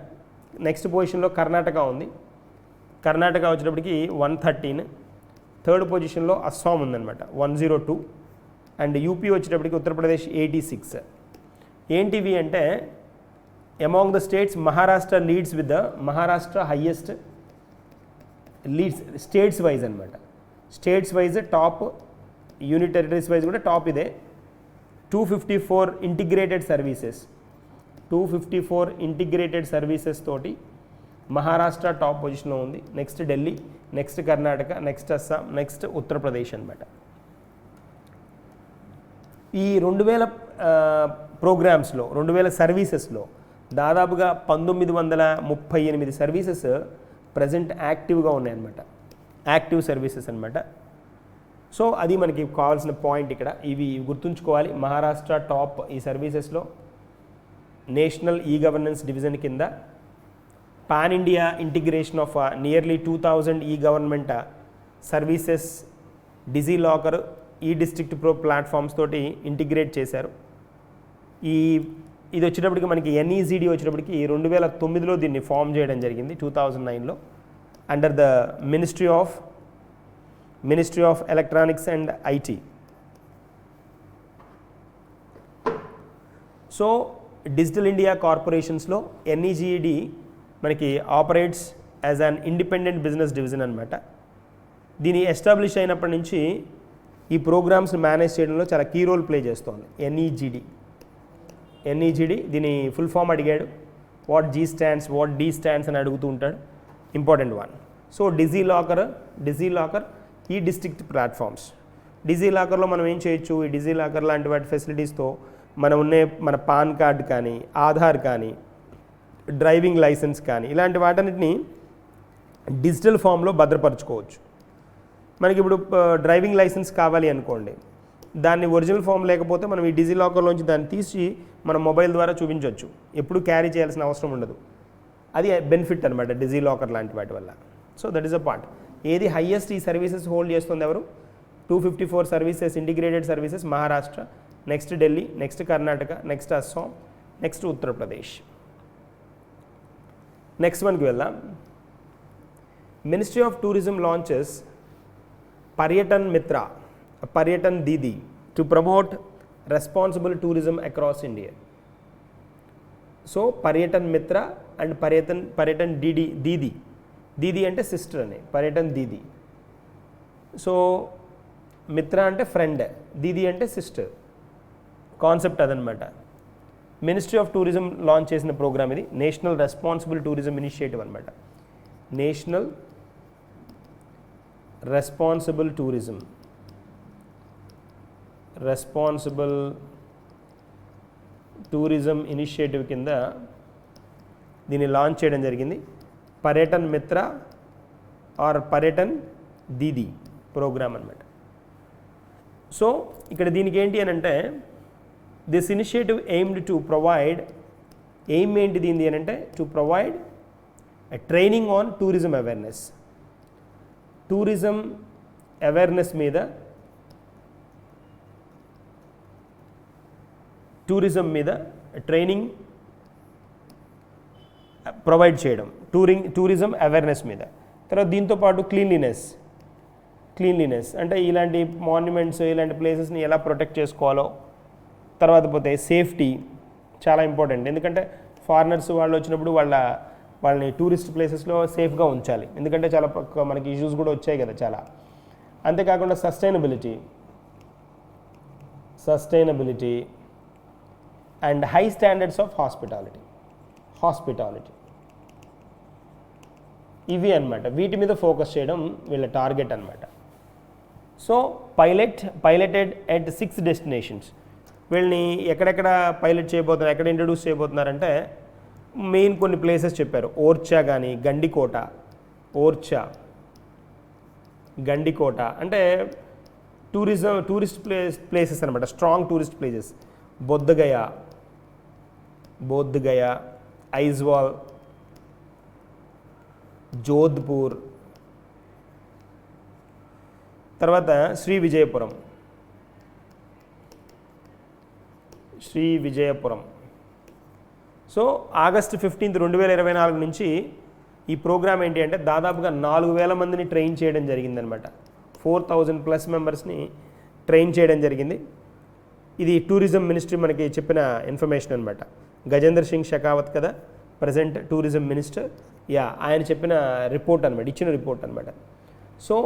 నెక్స్ట్ పొజిషన్లో కర్ణాటక ఉంది. కర్ణాటక వచ్చేటప్పటికి 113. థర్డ్ పొజిషన్లో అస్సాం ఉందన్నమాట 102. అండ్ యూపీ వచ్చేటప్పటికి ఉత్తరప్రదేశ్ 86. ఏంటివి అంటే among the states, Maharashtra leads with the highest leads states wise అనమాట. States wise top, unit territories wise కూడా టాప్ ఇదే. 254 ఇంటిగ్రేటెడ్ సర్వీసెస్ తోటి మహారాష్ట్ర టాప్ పొజిషన్లో ఉంది. Next Delhi, next Karnataka, next Assam, next Uttar Pradesh అనమాట. ఈ 2000 ప్రోగ్రామ్స్లో 2000 సర్వీసెస్లో దాదాపుగా 1938 సర్వీసెస్ ప్రజెంట్ యాక్టివ్గా ఉన్నాయన్నమాట. యాక్టివ్ సర్వీసెస్ అనమాట. సో అది మనకి కావాల్సిన పాయింట్ ఇక్కడ. ఇవి గుర్తుంచుకోవాలి. మహారాష్ట్ర టాప్ ఈ సర్వీసెస్లో. నేషనల్ ఈ గవర్నెన్స్ డివిజన్ కింద pan India integration of nearly 2000 ఈ గవర్నమెంట్ సర్వీసెస్ డిజీ లాకర్ ఈ డిస్ట్రిక్ట్ ప్రో ప్లాట్ఫామ్స్ తోటి ఇంటిగ్రేట్ చేశారు. ఇది వచ్చేటప్పటికి మనకి ఎన్ఈజీడీ వచ్చేటప్పటికి 2009లో దీన్ని ఫామ్ చేయడం జరిగింది, 2009లో under the ministry of electronics and IT. So digital India కార్పొరేషన్స్లో ఎన్ఈజీడీ మనకి operates as an independent business division అనమాట. దీని ఎస్టాబ్లిష్ అయినప్పటి నుంచి ఈ ప్రోగ్రామ్స్ని మేనేజ్ చేయడంలో చాలా కీ రోల్ ప్లే చేస్తోంది ఎన్ఈజీడీ. దీని ఫుల్ ఫామ్ అడిగాడు, what G stands, what D stands అని అడుగుతూ ఉంటాడు, important one. So DigiLocker ఈ డిస్ట్రిక్ట్ ప్లాట్ఫామ్స్. డిజీ లాకర్లో మనం ఏం చేయొచ్చు, ఈ డిజీ లాకర్ లాంటి వాటి ఫెసిలిటీస్తో మన పాన్ కార్డ్ కానీ, ఆధార్ కానీ, డ్రైవింగ్ లైసెన్స్ కానీ ఇలాంటి వాటన్నిటిని డిజిటల్ ఫామ్లో భద్రపరచుకోవచ్చు. మనకి ఇప్పుడు డ్రైవింగ్ లైసెన్స్ కావాలి అనుకోండి, దాన్ని ఒరిజినల్ ఫామ్ లేకపోతే మనం ఈ డిజీ లాకర్లోంచి దాన్ని తీసి మన మొబైల్ ద్వారా చూపించవచ్చు, ఎప్పుడు క్యారీ చేయాల్సిన అవసరం ఉండదు. అది బెనిఫిట్ అనమాట డిజీ లాకర్ లాంటి వాటి వల్ల. So that is a part. ఏది హైయెస్ట్ ఈ సర్వీసెస్ హోల్డ్ చేస్తుంది ఎవరు? 254 services, integrated services Maharashtra, next Delhi, next Karnataka, next Assam, next Uttar Pradesh. Next వన్కి వెళ్దాం. Ministry of tourism launches Paryatan Mitra, Paryatan Didi to promote responsible tourism across India. So Paryatan Mitra and పర్యటన్ దీది అంటే సిస్టర్ అని, పర్యటన్ దీది. సో మిత్ర అంటే friend, దీది అంటే సిస్టర్, కాన్సెప్ట్ అదనమాట. మినిస్ట్రీ ఆఫ్ టూరిజం లాంచ్ చేసిన ప్రోగ్రామ్ ఇది. నేషనల్ రెస్పాన్సిబుల్ టూరిజం ఇనిషియేటివ్ అనమాట. నేషనల్ రెస్పాన్సిబుల్ టూరిజం ఇనిషియేటివ్ కింద దీన్ని లాంచ్ చేయడం జరిగింది. పర్యటన్ మిత్ర ఆర్ పర్యటన్ దీది ప్రోగ్రామ్ అనమాట. సో ఇక్కడ దీనికి ఏంటి అని అంటే, this initiative aimed to provide, aim ఏంటి దీనిది అని అంటే, to provide training on tourism awareness. Tourism awareness మీద, టూరిజం మీద ట్రైనింగ్ ప్రొవైడ్ చేయడం, టూరిజం అవేర్నెస్ మీద. తర్వాత దీంతోపాటు క్లీన్లీనెస్ అంటే ఇలాంటి మాన్యుమెంట్స్, ఇలాంటి ప్లేసెస్ని ఎలా ప్రొటెక్ట్ చేసుకోవాలో. తర్వాత పోతే సేఫ్టీ చాలా ఇంపార్టెంట్, ఎందుకంటే ఫారినర్స్ వాళ్ళు వచ్చినప్పుడు వాళ్ళని టూరిస్ట్ ప్లేసెస్లో సేఫ్గా ఉంచాలి, ఎందుకంటే చాలా మనకి ఇష్యూస్ కూడా వచ్చాయి కదా చాలా. అంతేకాకుండా sustainability and high standards of hospitality ఇవి అన్నమాట. వీటి మీద ఫోకస్ చేయడం వీళ్ళ టార్గెట్ అన్నమాట. So piloted at 6 destinations. వీళ్ళని ఎక్కడెక్కడ పైలట్ చేయబోతున్నారు, ఎక్కడ ఇంట్రడ్యూస్ చేయబోతున్నారంటే, మెయిన్ కొన్ని ప్లేసెస్ చెప్పారు. ఓర్చా కానీ, గండికోట అంటే టూరిస్ట్ ప్లేసెస్ అనమాట, strong tourist places. Bodh Gaya, Aizawl, Jodhpur, తర్వాత శ్రీ విజయపురం. సో ఆగస్టు 15, 2024 నుంచి ఈ ప్రోగ్రామ్ ఏంటి అంటే, దాదాపుగా 4000 మందిని ట్రైన్ చేయడం జరిగిందనమాట. 4000+ మెంబర్స్ని ట్రైన్ చేయడం జరిగింది. ఇది టూరిజం మినిస్ట్రీ మనకి చెప్పిన ఇన్ఫర్మేషన్ అనమాట. గజేంద్ర సింగ్ షెకావత్ కదా ప్రజెంట్ టూరిజం మినిస్టర్, ఆయన చెప్పిన రిపోర్ట్ అనమాట, ఇచ్చిన రిపోర్ట్ అనమాట. So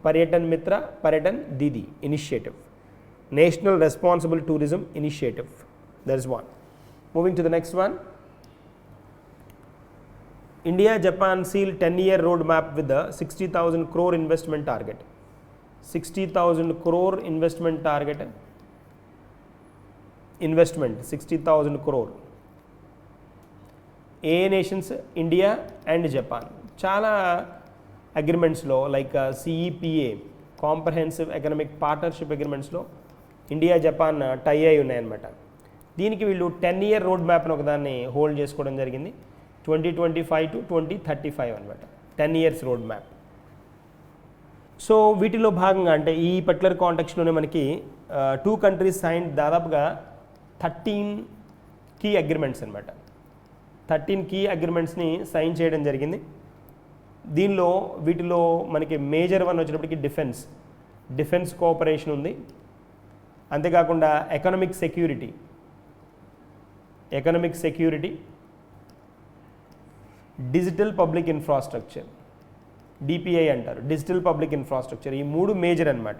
Paryatan Mitra, Paryatan Didi initiative, national responsible tourism initiative. That is one. Moving to the next one. India-Japan seal 10-year roadmap with the 60,000 crore investment target. 60,000 crore investment target. Investment 60,000 crore. ఏ నేషన్స్? India and Japan. చాలా అగ్రిమెంట్స్లో like CEPA, comprehensive economic partnership అగ్రిమెంట్స్లో India Japan tie అయి ఉన్నాయన్నమాట. దీనికి వీళ్ళు 10-year road మ్యాప్ను ఒకదాన్ని హోల్డ్ చేసుకోవడం జరిగింది. 2025 to 2035 అనమాట, 10 years రోడ్ మ్యాప్. సో వీటిలో భాగంగా అంటే ఈ పర్టికులర్ కాంటెక్స్లోనే మనకి 2 countries సైన్ దాదాపుగా 13 కీ అగ్రిమెంట్స్ అనమాట. 13 కీ అగ్రిమెంట్స్ని సైన్ చేయడం జరిగింది. వీటిలో మనకి మేజర్ వన్ వచ్చేటప్పటికి డిఫెన్స్ కోఆపరేషన్ ఉంది. అంతేకాకుండా economic security, digital public infrastructure, DPI అంటారు, డిజిటల్ పబ్లిక్ ఇన్ఫ్రాస్ట్రక్చర్. ఈ 3 మేజర్ అనమాట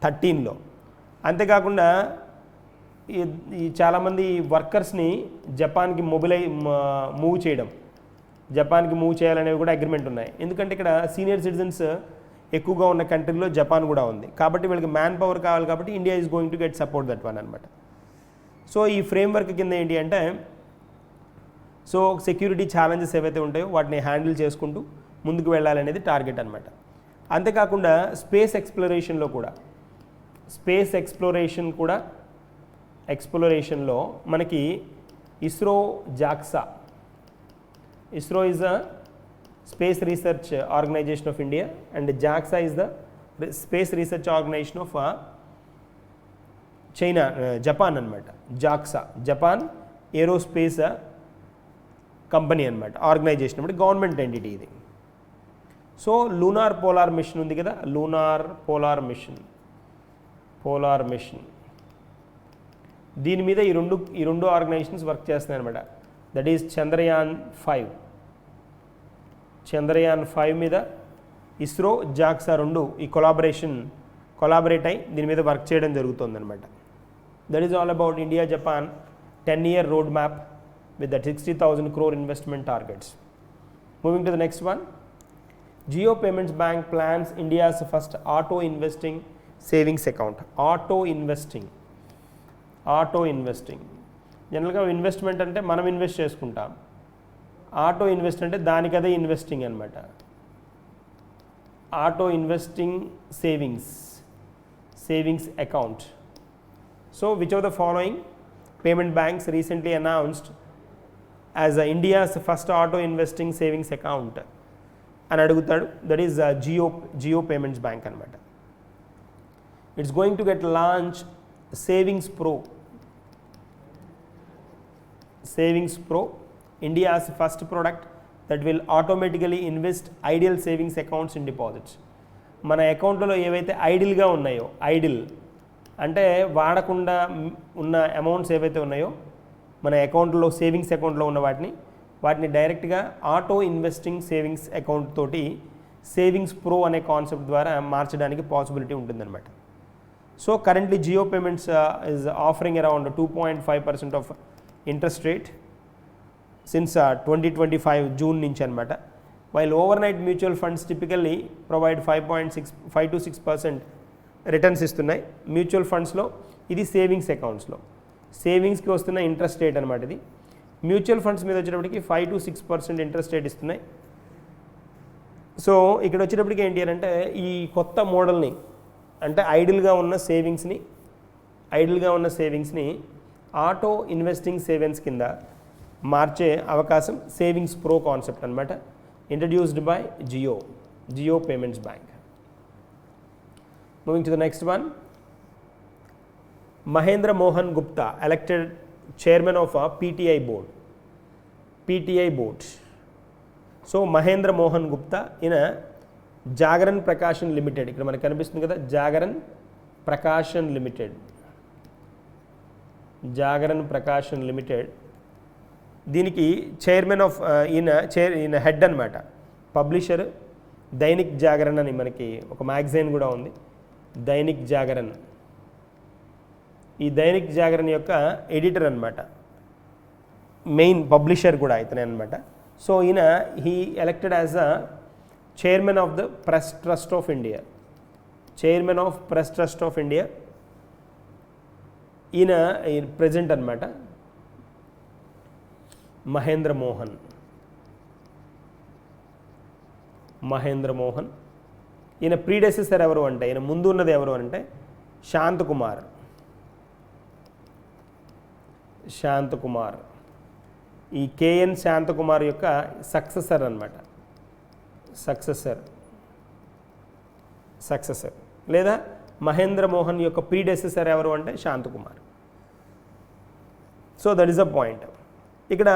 13లో. అంతేకాకుండా ఈ చాలామంది వర్కర్స్ని జపాన్కి మూవ్ చేయాలనేవి కూడా అగ్రిమెంట్ ఉన్నాయి. ఎందుకంటే ఇక్కడ సీనియర్ సిటిజన్స్ ఎక్కువగా ఉన్న కంట్రీలో జపాన్ కూడా ఉంది. కాబట్టి వీళ్ళకి మ్యాన్ పవర్ కావాలి. కాబట్టి India is going to get support that one అనమాట. సో ఈ ఫ్రేమ్వర్క్ కింద ఏంటి అంటే సెక్యూరిటీ ఛాలెంజెస్ ఏవైతే ఉంటాయో వాటిని హ్యాండిల్ చేసుకుంటూ ముందుకు వెళ్ళాలనేది టార్గెట్ అనమాట. అంతేకాకుండా స్పేస్ ఎక్స్ప్లోరేషన్లో మనకి ISRO is a space research organisation of India and JAXA is the space research organisation of Japan అనమాట. జపాన్ ఏరోస్పేస్ కంపెనీ అనమాట, ఆర్గనైజేషన్ అనమాట, గవర్నమెంట్ ఎంటిటీ ఇది. సో లూనార్ పోలార్ మిషన్ ఉంది కదా, పోలార్ మిషన్ దీని మీద ఈ రెండు ఆర్గనైజేషన్స్ వర్క్ చేస్తున్నాయి అనమాట. దట్ ఈజ్ చంద్రయాన్ 5 మీద ఇస్రో జాక్సా 2 ఈ కొలాబరేట్ అయి దీని మీద వర్క్ చేయడం జరుగుతుందన్నమాట. That is all about India Japan 10-year road map with that 60,000 crore investment targets. Moving to the next one, Jio Payments Bank plans India's first auto investing savings account. Auto investing. జనరల్గా investment అంటే మనం invest చేసుకుంటాం, auto invest అంటే దానికదే investing అనమాట. Auto investing savings account. So which of the following payment banks recently announced as India's first auto investing savings account అని అడుగుతాడు. That is Jio payments bank అనమాట. It's going to get launch savings pro, India's first product that will automatically invest ideal savings accounts in deposits. మన అకౌంట్లో ఏవైతే ఐడిల్గా ఉన్నాయో, idol అంటే వాడకుండా ఉన్న అమౌంట్స్ ఏవైతే ఉన్నాయో మన అకౌంట్లో, సేవింగ్స్ అకౌంట్లో ఉన్న వాటిని డైరెక్ట్గా ఆటో ఇన్వెస్టింగ్ సేవింగ్స్ అకౌంట్ తోటి సేవింగ్స్ ప్రో అనే కాన్సెప్ట్ ద్వారా మార్చడానికి పాసిబిలిటీ ఉంటుందన్నమాట. So currently Jio payments is offering around 2.5% of interest rate since 2025 June నుంచి అనమాట. While overnight mutual funds typically provide 5 to 6% returns ఇస్తున్నాయి. మ్యూచువల్ ఫండ్స్లో ఇది సేవింగ్స్ అకౌంట్స్లో సేవింగ్స్కి వస్తున్న ఇంట్రెస్ట్ రేట్ అనమాట. ఇది మ్యూచువల్ ఫండ్స్ మీద వచ్చేటప్పటికి 5 to 6% ఇంట్రెస్ట్ రేట్ ఇస్తున్నాయి. సో ఇక్కడ వచ్చేటప్పటికి ఏంటి అంటే ఈ కొత్త మోడల్ని అంటే ఐడిల్గా ఉన్న సేవింగ్స్ని ఆటో ఇన్వెస్టింగ్ సేవింగ్స్ కింద మార్చే అవకాశం సేవింగ్స్ ప్రో కాన్సెప్ట్ అనమాట. Introduced by Jio payments bank. Moving to the next one, Mahendra Mohan Gupta elected chairman of a PTI board. So Mahendra Mohan Gupta in a Jagaran Prakashan Limited. ఇక్కడ మనకు కనిపిస్తుంది కదా Jagaran Prakashan Limited. దీనికి chairman of ఈయన head అనమాట. Publisher Dainik Jagran అని మనకి ఒక మ్యాగజైన్ కూడా ఉంది, దైనిక్ జాగరణ్. ఈ దైనిక్ జాగరణ్ యొక్క ఎడిటర్ అనమాట, మెయిన్ పబ్లిషర్ కూడా ఇతనే అనమాట. సో ఈయన he elected as a chairman of the press Trust of India. ఈయన ప్రెసిడెంట్ అనమాట, మహేంద్ర మోహన్. ఈయన ప్రీడెసెసర్ ఎవరు అంటే, ఈయన ముందు ఉన్నది ఎవరు అంటే శాంతకుమార్. ఈ కేఎన్ శాంతకుమార్ యొక్క సక్సెసర్ అనమాట. సక్సెసర్ లేదా మహేంద్ర మోహన్ యొక్క ప్రీడెసెసర్ ఎవరు అంటే Shanthakumar. So that is a point. ఇక్కడ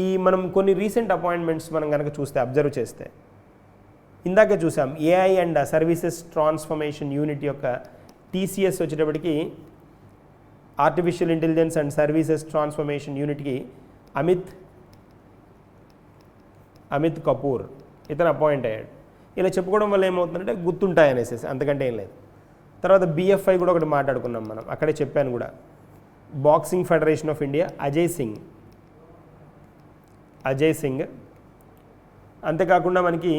ఈ మనం కొన్ని రీసెంట్ అపాయింట్మెంట్స్ మనం కనుక చూస్తే, అబ్జర్వ్ చేస్తే, ఇందాకే చూసాం AI and services transformation unit యొక్క టీసీఎస్ వచ్చేటప్పటికి artificial intelligence and services transformation యూనిట్కి అమిత్ కపూర్ ఇతను అపాయింట్ అయ్యాడు. ఇలా చెప్పుకోవడం వల్ల ఏమవుతుందంటే గుర్తుంటాయనేసి, అంతకంటే ఏం లేదు. తర్వాత బిఎఫ్ఐ కూడా ఒకటి మాట్లాడుకున్నాం మనం, అక్కడే చెప్పాను కూడా. Boxing federation of India Ajay Singh. అంతేకాకుండా మనకి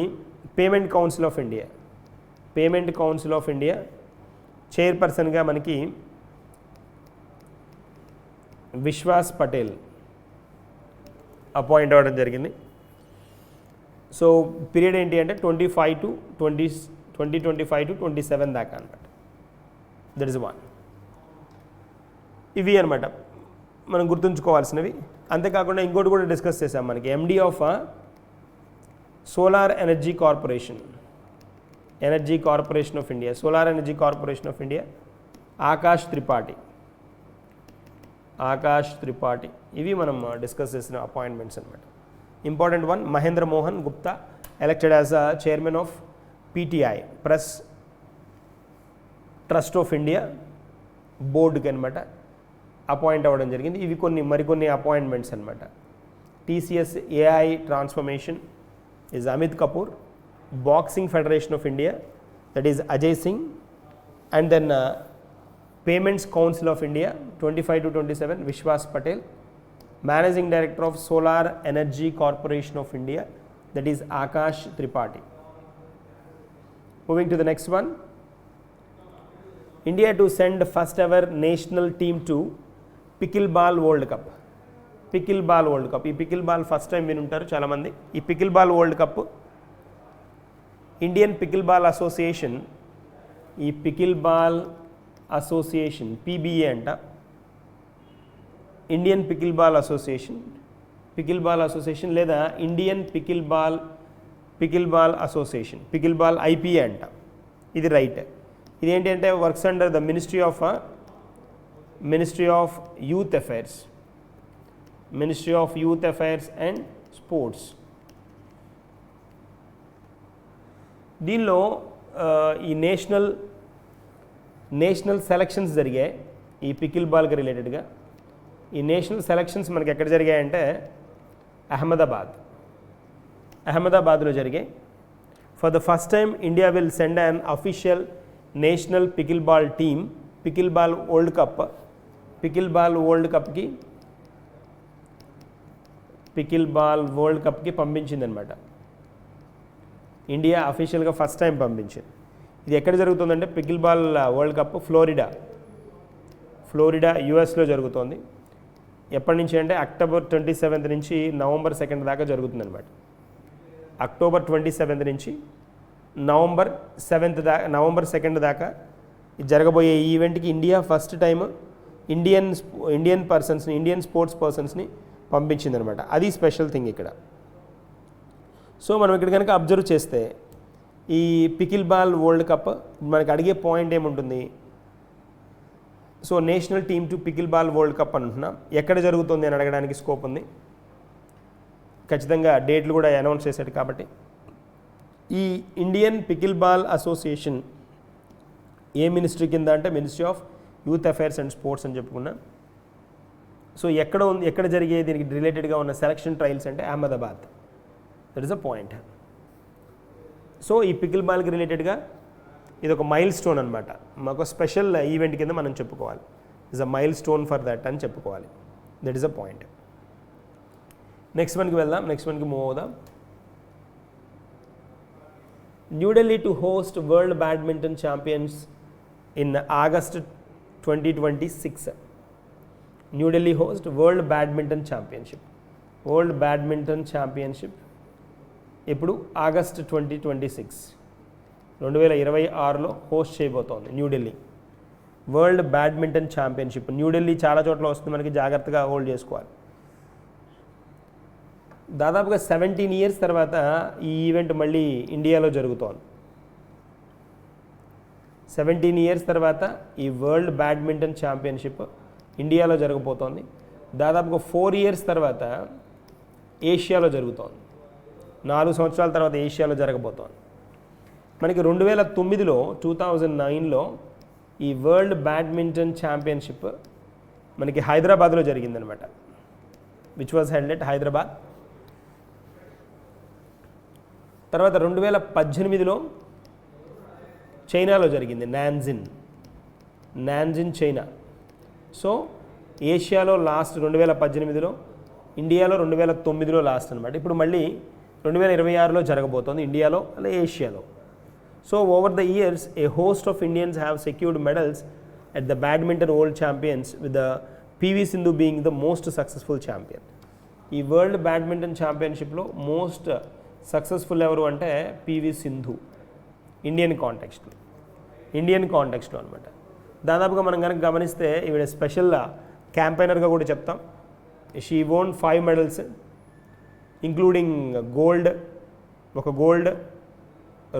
పేమెంట్ కౌన్సిల్ ఆఫ్ ఇండియా చైర్పర్సన్గా మనకి విశ్వాస్ పటేల్ అపాయింట్ అవ్వడం జరిగింది. సో పీరియడ్ ఏంటి అంటే 2025 to 27 దాకా అనమాట. That is one. ఇవి అనమాట మనం గుర్తుంచుకోవాల్సినవి. అంతేకాకుండా ఇంకోటి కూడా డిస్కస్ చేసాం. మనకి MD of Solar Energy Corporation of India Akash Tripathi. ఇవి మనం డిస్కస్ చేసిన అపాయింట్మెంట్స్ అనమాట. Important one, Mahendra Mohan Gupta elected as a chairman of PTI Press Trust of India బోర్డుకి అనమాట అపాయింట్ అవ్వడం జరిగింది. ఇవి మరికొన్ని అపాయింట్మెంట్స్ అనమాట. TCS AI transformation is Amit Kapoor, Boxing Federation of India, that is Ajay Singh, and then Payments Council of India 25 to 27 Vishwas Patel, Managing Director of Solar Energy Corporation of India, that is Akash Tripathi. Moving to the next one, India to send first ever national team to Pickleball World Cup. ఈ pickleball first time వినుంటారు చాలామంది. ఈ pickle ball world Cup Indian pickleball association PBA అంట. Indian pickleball association లేదా Indian pickleball association, pickleball IPA అంట. ఇది right. ఇదేంటి అంటే works under the ministry of youth affairs and sports. దీనిలో ఈ నేషనల్ సెలక్షన్స్ జరిగాయి ఈ పికిల్ బాల్కి రిలేటెడ్గా. ఈ నేషనల్ సెలక్షన్స్ మనకి ఎక్కడ జరిగాయంటే అహ్మదాబాద్లో జరిగాయి. For the first time India will send an official national pickle ball team pickle ball world కప్కి పంపించిందనమాట. ఇండియా అఫీషియల్గా ఫస్ట్ టైం పంపించింది. ఇది ఎక్కడ జరుగుతుందంటే pickle ball world cup Florida యుఎస్లో జరుగుతోంది. ఎప్పటి నుంచి అంటే అక్టోబర్ 27 నుంచి నవంబర్ 2 దాకా జరుగుతుందన్నమాట. అక్టోబర్ 27 నుంచి నవంబర్ 2 దాకా జరగబోయే ఈ ఈవెంట్కి India first time Indian sports పర్సన్స్ని పంపించిందనమాట. అది స్పెషల్ థింగ్ ఇక్కడ. సో మనం ఇక్కడ కనుక అబ్జర్వ్ చేస్తే ఈ పికిల్ బాల్ వరల్డ్ కప్ మనకి అడిగే పాయింట్ ఏముంటుంది, so national team to pickle ball world cup అంటున్నాం. ఎక్కడ జరుగుతుంది అని అడగడానికి స్కోప్ ఉంది. ఖచ్చితంగా డేట్లు కూడా అనౌన్స్ చేశాడు. కాబట్టి ఈ ఇండియన్ పికిల్ బాల్ అసోసియేషన్ ఏ మినిస్ట్రీ కింద అంటే ministry of youth affairs and sports అని చెప్పుకున్నాం. సో ఎక్కడ జరిగే దీనికి రిలేటెడ్గా ఉన్న సెలక్షన్ ట్రయల్స్ అంటే Ahmedabad. That is a point. So ఈ పికిల్ బాల్కి రిలేటెడ్గా ఇది ఒక మైల్ స్టోన్ అనమాట. మాకు స్పెషల్ ఈవెంట్ కింద మనం చెప్పుకోవాలి. Is a mile stone for that అని చెప్పుకోవాలి. That is a point. Next వన్కి మూవ్ అవుదాం. New Delhi to host world badminton champions in August 2026. New Delhi host world badminton championship ఎప్పుడు? ఆగస్ట్ 2026. 2026లో హోస్ట్ చేయబోతోంది New Delhi. World badminton championship New Delhi చాలా చోట్ల వస్తుంది, మనకి జాగ్రత్తగా హోల్డ్ చేసుకోవాలి. దాదాపుగా 17 years తర్వాత ఈ ఈవెంట్ మళ్ళీ ఇండియాలో జరుగుతోంది. 17 years తర్వాత ఈ వరల్డ్ బ్యాడ్మింటన్ ఛాంపియన్షిప్ ఇండియాలో జరగబోతోంది. దాదాపుగా 4 years తర్వాత ఏషియాలో జరుగుతోంది. 4 సంవత్సరాల తర్వాత ఏషియాలో జరగబోతోంది. మనకి 2009లో ఈ వరల్డ్ బ్యాడ్మింటన్ ఛాంపియన్షిప్ మనకి హైదరాబాద్లో జరిగిందనమాట, which was held at Hyderabad. తర్వాత 2018లో చైనాలో జరిగింది, నాన్జిన్ చైనా. సో ఏషియాలో లాస్ట్ 2018లో, ఇండియాలో 2009లో లాస్ట్ అనమాట. ఇప్పుడు మళ్ళీ 2026లో జరగబోతోంది ఇండియాలో అలాగే ఏషియాలో. So over the years a host of Indians have secured medals at the badminton world champions with the PV Sindhu being the most successful champion. ఈ వరల్డ్ బ్యాడ్మింటన్ ఛాంపియన్షిప్లో మోస్ట్ సక్సెస్ఫుల్ ఎవరు అంటే పివి సింధు. ఇండియన్ కాంటెక్స్ట్లో అనమాట. దాదాపుగా మనం కనుక గమనిస్తే ఈవిడ స్పెషల్ క్యాంపెయినర్గా కూడా చెప్తాం. She won 5 medals including gold, 1 gold,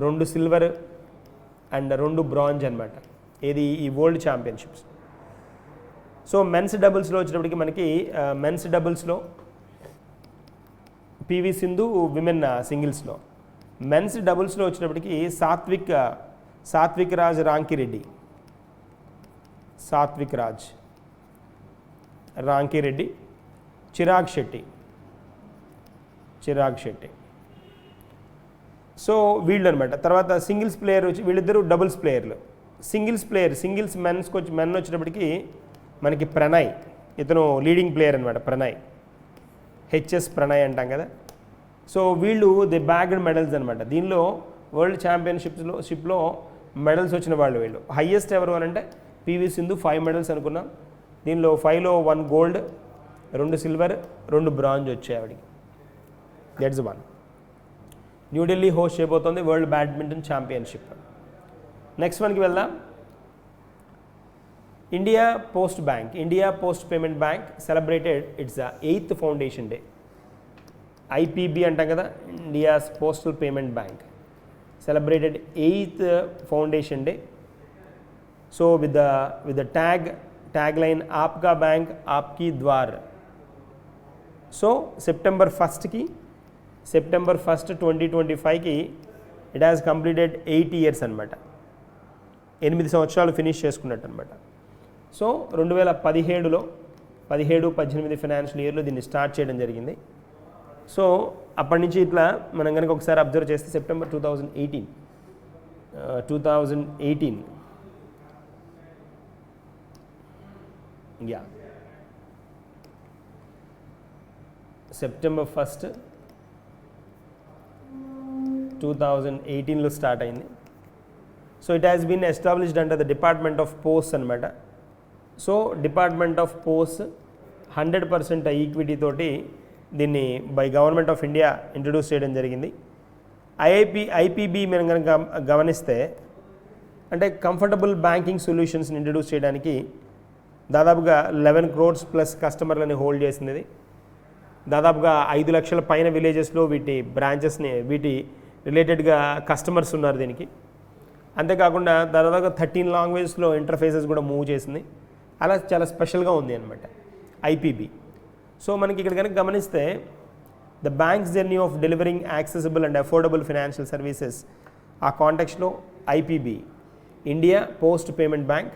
2 silver and 2 bronze అనమాట. ఇది ఈ వరల్డ్ ఛాంపియన్షిప్స్. సో మెన్స్ డబుల్స్లో వచ్చేటప్పటికి మనకి మెన్స్ డబుల్స్లో పివి సింధు, విమెన్ సింగిల్స్లో. మెన్స్ డబుల్స్లో వచ్చేటప్పటికి సాత్విక్ రాజ్ రాంకిరెడ్డి, చిరాగ్ శెట్టి. సో వీళ్ళు అనమాట. తర్వాత సింగిల్స్ ప్లేయర్ వచ్చి వీళ్ళిద్దరూ డబుల్స్ ప్లేయర్లు. సింగిల్స్ మెన్ వచ్చేటప్పటికి మనకి ప్రణయ్, ఇతను లీడింగ్ ప్లేయర్ అనమాట. హెచ్ఎస్ ప్రణయ్ అంటాం కదా. సో వీళ్ళు ది బ్యాగ్డ్ మెడల్స్ అనమాట. దీనిలో వరల్డ్ ఛాంపియన్షిప్లో మెడల్స్ వచ్చిన వాళ్ళు వీళ్ళు. హయ్యెస్ట్ ఎవరు అని అంటే పివి సింధు 5 medals అనుకున్నాం. దీనిలో 5లో 1 gold, 2 silver, 2 bronze వచ్చాయి ఆవిడికి. దట్స్ 1. న్యూఢిల్లీ హోస్ట్ చేయబోతోంది వరల్డ్ బ్యాడ్మింటన్ ఛాంపియన్షిప్. నెక్స్ట్ వన్కి వెళ్దాం. India post payment bank celebrated its 8th foundation day. IPB అంటాం కదా, India's postal payment bank celebrated 8th foundation day. So with the tag line ఆప్కా bank ఆప్కి ద్వార్. సో సెప్టెంబర్ 1, 2025కి it has completed 8 years అనమాట. 8 సంవత్సరాలు ఫినిష్ చేసుకున్నట్టు అనమాట. సో 2017-18 ఫైనాన్షియల్ ఇయర్లో దీన్ని స్టార్ట్ చేయడం జరిగింది. సో అప్పటి నుంచి ఇట్లా మనం కనుక ఒకసారి అబ్జర్వ్ చేస్తే సెప్టెంబర్ 2018 సెప్టెంబర్ 1, 2018లో స్టార్ట్ అయింది. So it has been established under the department of post అనమాట. So department of post 100% equity తోటి దీన్ని by government of India introduce చేయడం జరిగింది. ఐపీబీ మనం కనుక గమనిస్తే అంటే కంఫర్టబుల్ బ్యాంకింగ్ సొల్యూషన్స్ని ఇంట్రడ్యూస్ చేయడానికి దాదాపుగా 11 crores ప్లస్ కస్టమర్లని హోల్డ్ చేసింది. దాదాపుగా 5 లక్షల పైన విలేజెస్లో వీటి బ్రాంచెస్ని రిలేటెడ్గా కస్టమర్స్ ఉన్నారు దీనికి. అంతేకాకుండా దాదాపుగా 13 languagesలో ఇంటర్ఫేసెస్ కూడా మూవ్ చేసింది. అలా చాలా స్పెషల్గా ఉంది అనమాట ఐపీబీ. సో మనకి ఇక్కడ కనుక గమనిస్తే the bank's journey of delivering accessible and affordable financial services ఆ కాంటెక్స్ట్లో IPB India post payment bank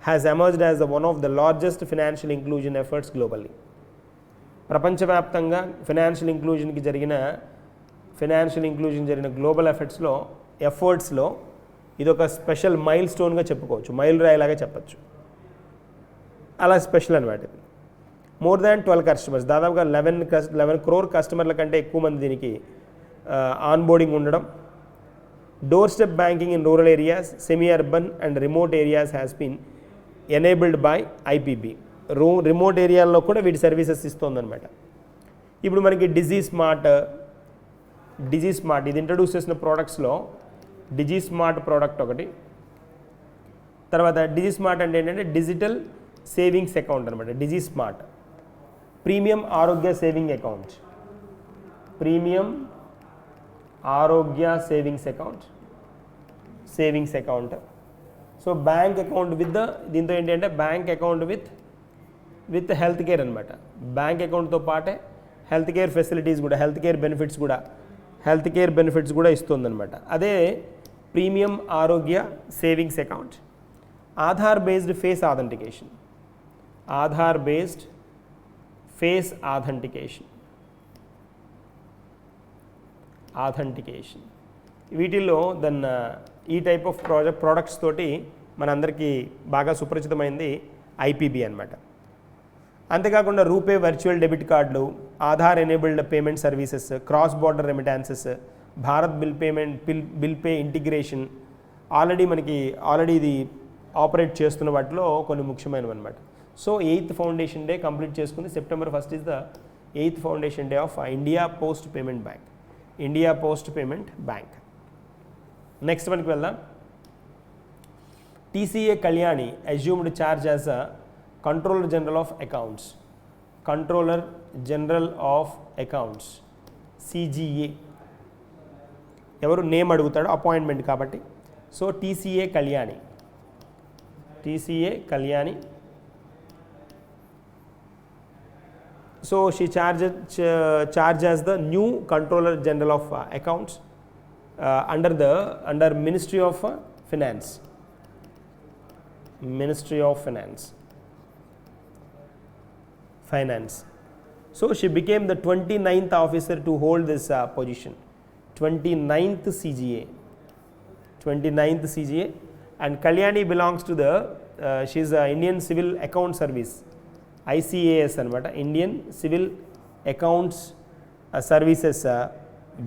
has emerged as one of the largest financial inclusion efforts globally. ప్రపంచవ్యాప్తంగా ఫైనాన్షియల్ ఇంక్లూజన్ జరిగిన గ్లోబల్ ఎఫర్ట్స్లో ఇదొక స్పెషల్ మైల్ స్టోన్గా చెప్పుకోవచ్చు, mile రాయిలాగా చెప్పచ్చు. అలా special అనమాట. మోర్ దాన్ 12 customers, దాదాపుగా 11 crore కస్టమర్ల కంటే ఎక్కువ మంది దీనికి ఆన్బోర్డింగ్ ఉండడం. Doorstep banking in rural areas, semi urban and remote areas has been enabled by IPB. Remote ఏరియాల్లో కూడా వీటి సర్వీసెస్ ఇస్తుందన్నమాట. ఇప్పుడు మనకి డిజీ స్మార్ట్ ఇది ఇంట్రడ్యూస్ చేసిన ప్రోడక్ట్స్లో డిజీ స్మార్ట్ ప్రోడక్ట్ ఒకటి. తర్వాత డిజీ స్మార్ట్ అంటే ఏంటంటే డిజిటల్ సేవింగ్స్ అకౌంట్ అనమాట. డిజీ స్మార్ట్ ప్రీమియం ఆరోగ్య సేవింగ్ అకౌంట్, ప్రీమియం ఆరోగ్య savings account. So bank account with దీంతో ఏంటంటే bank account with health care అనమాట. బ్యాంక్ అకౌంట్తో పాటే హెల్త్ కేర్ ఫెసిలిటీస్ కూడా, హెల్త్ కేర్ బెనిఫిట్స్ కూడా ఇస్తుందన్నమాట. అదే ప్రీమియం ఆరోగ్య savings account. Aadhaar based face authentication వీటిల్లో ఈ టైప్ ఆఫ్ ప్రోడక్ట్స్ తోటి మనందరికీ బాగా సుపరిచితమైంది ఐపీబీ అనమాట. అంతేకాకుండా రూపే వర్చువల్ డెబిట్ కార్డులు, Aadhaar enabled payment services, cross border remittances, Bharat bill pay integration already ఇది ఆపరేట్ చేస్తున్న వాటిలో కొన్ని ముఖ్యమైనవి అనమాట. So 8th foundation day complete చేసుకుంది. September 1st is the 8th foundation day of India post payment bank. Next మనకి వెళ్దాం. TCA Kalyani assumed charge as a controller general of accounts CGA. ఎవరు నేమ్ అడుగుతాడో, అపాయింట్మెంట్ కాబట్టి. So TCA Kalyani. So she charged as the new Controller General of Accounts under Ministry of Finance. So she became the 29th officer to hold this position. 29th CGA, and Kalyani belongs to she is a Indian Civil Account Service, ICAS అనమాట. Indian civil accounts services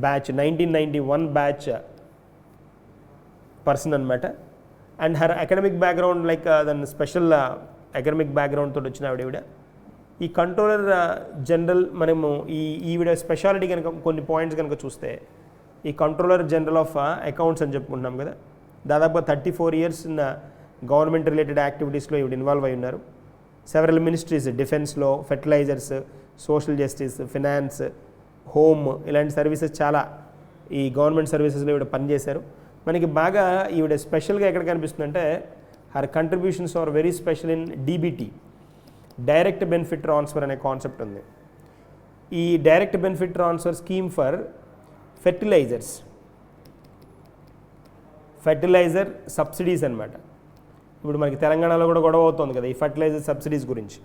batch 1991 batch person అనమాట. And her academic background దాని special academic background తోటి వచ్చిన ఆవిడ. ఈ controller general మనము ఈవిడ speciality కనుక కొన్ని పాయింట్స్ కనుక చూస్తే, ఈ కంట్రోలర్ జనరల్ ఆఫ్ అకౌంట్స్ అని చెప్పుకుంటున్నాం కదా, దాదాపుగా 34 years గవర్నమెంట్ రిలేటెడ్ యాక్టివిటీస్లో ఈవిడ ఇన్వాల్వ్ అయి ఉన్నారు. సెవరల్ మినిస్ట్రీస్, డిఫెన్స్లో, fertilizers, social justice, finance, home, ఇలాంటి సర్వీసెస్ చాలా ఈ గవర్నమెంట్ సర్వీసెస్లో ఈవిడ పనిచేశారు. మనకి బాగా ఈవిడ స్పెషల్గా ఎక్కడ కనిపిస్తుందంటే her contributions are very special in DBT, direct benefit transfer అనే కాన్సెప్ట్ ఉంది. ఈ direct benefit transfer scheme for fertilizer subsidies అనమాట. ఇప్పుడు మనకి తెలంగాణలో కూడా గొడవ అవుతుంది కదా ఈ ఫర్టిలైజర్ సబ్సిడీస్ గురించి.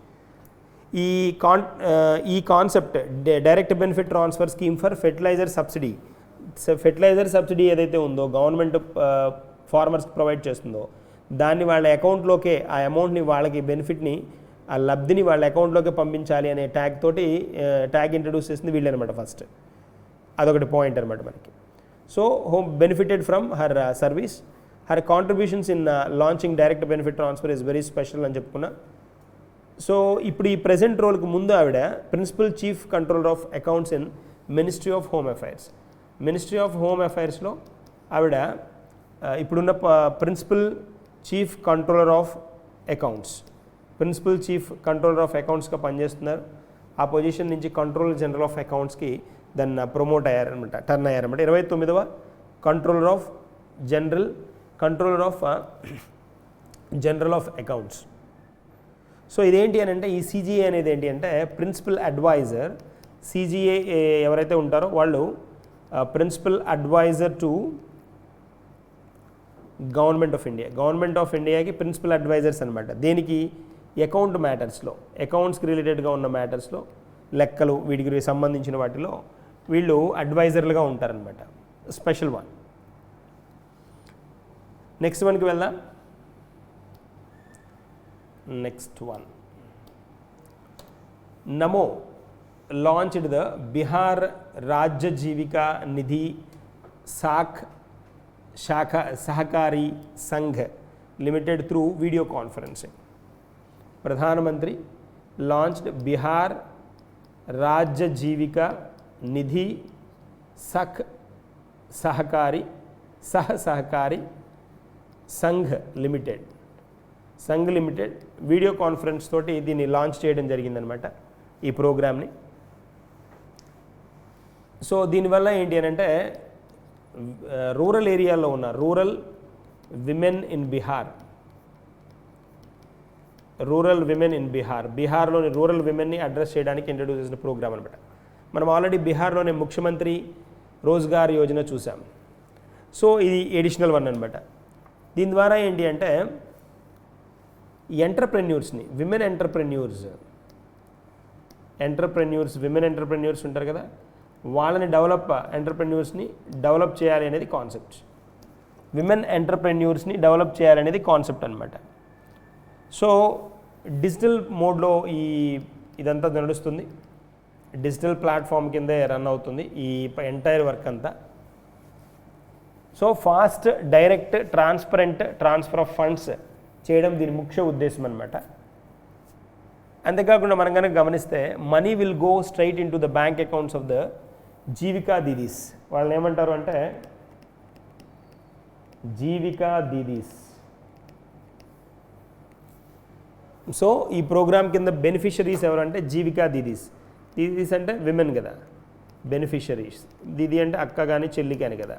ఈ concept direct benefit transfer scheme for fertiliser subsidy ఏదైతే ఉందో గవర్నమెంట్ ఫార్మర్స్కి ప్రొవైడ్ చేస్తుందో దాన్ని వాళ్ళ అకౌంట్లోకే, ఆ అమౌంట్ని వాళ్ళకి బెనిఫిట్ని, ఆ లబ్ధిని వాళ్ళ అకౌంట్లోకి పంపించాలి అనే ట్యాగ్ ఇంట్రడ్యూస్ చేసింది వీళ్ళనమాట ఫస్ట్. అదొకటి పాయింట్ అనమాట మనకి. So home benefited from her service. Her contributions in launching direct benefit transfer is very special అని చెప్పుకున్నా. సో ఇప్పుడు ఈ ప్రెజెంట్ రోల్కి ముందు ఆవిడ principal chief controller of accounts in ministry of home అఫైర్స్లో ఆవిడ ఇప్పుడున్న ప్రిన్సిపల్ చీఫ్ కంట్రోలర్ ఆఫ్ అకౌంట్స్గా పనిచేస్తున్నారు. ఆ పొజిషన్ నుంచి కంట్రోలర్ జనరల్ ఆఫ్ అకౌంట్స్కి దాన్ని ప్రమోట్ అయ్యారనమాట, టర్న్ అయ్యారనమాట. 29వ controller general of accounts. So ఇదేంటి అని అంటే, ఈ CGA అనేది ఏంటి అంటే ప్రిన్సిపల్ అడ్వైజర్. CGA ఎవరైతే ఉంటారో వాళ్ళు principal adviser to government of ఇండియాకి ప్రిన్సిపల్ అడ్వైజర్స్ అనమాట. దేనికి? అకౌంట్ మ్యాటర్స్లో, అకౌంట్స్కి రిలేటెడ్గా ఉన్న మ్యాటర్స్లో, లెక్కలు వీటికి సంబంధించిన వాటిలో వీళ్ళు అడ్వైజర్లుగా ఉంటారనమాట. Special one. నెక్స్ట్ వన్కి వెళ్దాం. Next one, Namo launched the Bihar Rajya Jivika Nidhi Sahakari Sangh Limited through video conferencing. Pradhan Mantri launched Bihar Rajya Jivika Nidhi Sahakari Sahakari Sangh limited video conference తోటి దీన్ని లాంచ్ చేయడం జరిగిందనమాట ఈ ప్రోగ్రామ్ని. సో దీనివల్ల ఏంటి అని అంటే రూరల్ ఏరియాలో ఉన్న రూరల్ విమెన్ ఇన్ బీహార్లోని రూరల్ విమెన్ని అడ్రస్ చేయడానికి ఇంట్రడ్యూస్ చేసిన ప్రోగ్రామ్ అనమాట. మనం ఆల్రెడీ బీహార్లోనే ముఖ్యమంత్రి రోజ్గార్ యోజన చూసాం. సో ఇది ఎడిషనల్ వన్ అనమాట. దీని ద్వారా ఏంటి అంటే ఎంటర్ప్రెన్యూర్స్ని విమెన్ ఎంటర్ప్రెన్యూర్స్ ఉంటారు కదా, వాళ్ళని ఎంటర్ప్రెన్యూర్స్ని డెవలప్ చేయాలి అనేది కాన్సెప్ట్. విమెన్ ఎంటర్ప్రెన్యూర్స్ని డెవలప్ చేయాలనేది కాన్సెప్ట్ అనమాట. సో డిజిటల్ మోడ్లో ఇదంతా నడుస్తుంది. డిజిటల్ ప్లాట్ఫామ్ కిందే రన్ అవుతుంది ఈ ఎంటైర్ వర్క్ అంతా. So fast, direct, transparent transfer of funds చేయడం దీని ముఖ్య ఉద్దేశం అనమాట. అంతేకాకుండా మనం కనుక గమనిస్తే money will go straight into the bank accounts of the Jeevika Didis. వాళ్ళని ఏమంటారు అంటే జీవికా దీదీస్. సో ఈ ప్రోగ్రామ్ కింద బెనిఫిషరీస్ ఎవరంటే జీవికా దీదీస్ అంటే విమెన్ కదా, బెనిఫిషరీస్. దీది అంటే అక్క కానీ చెల్లి కానీ కదా.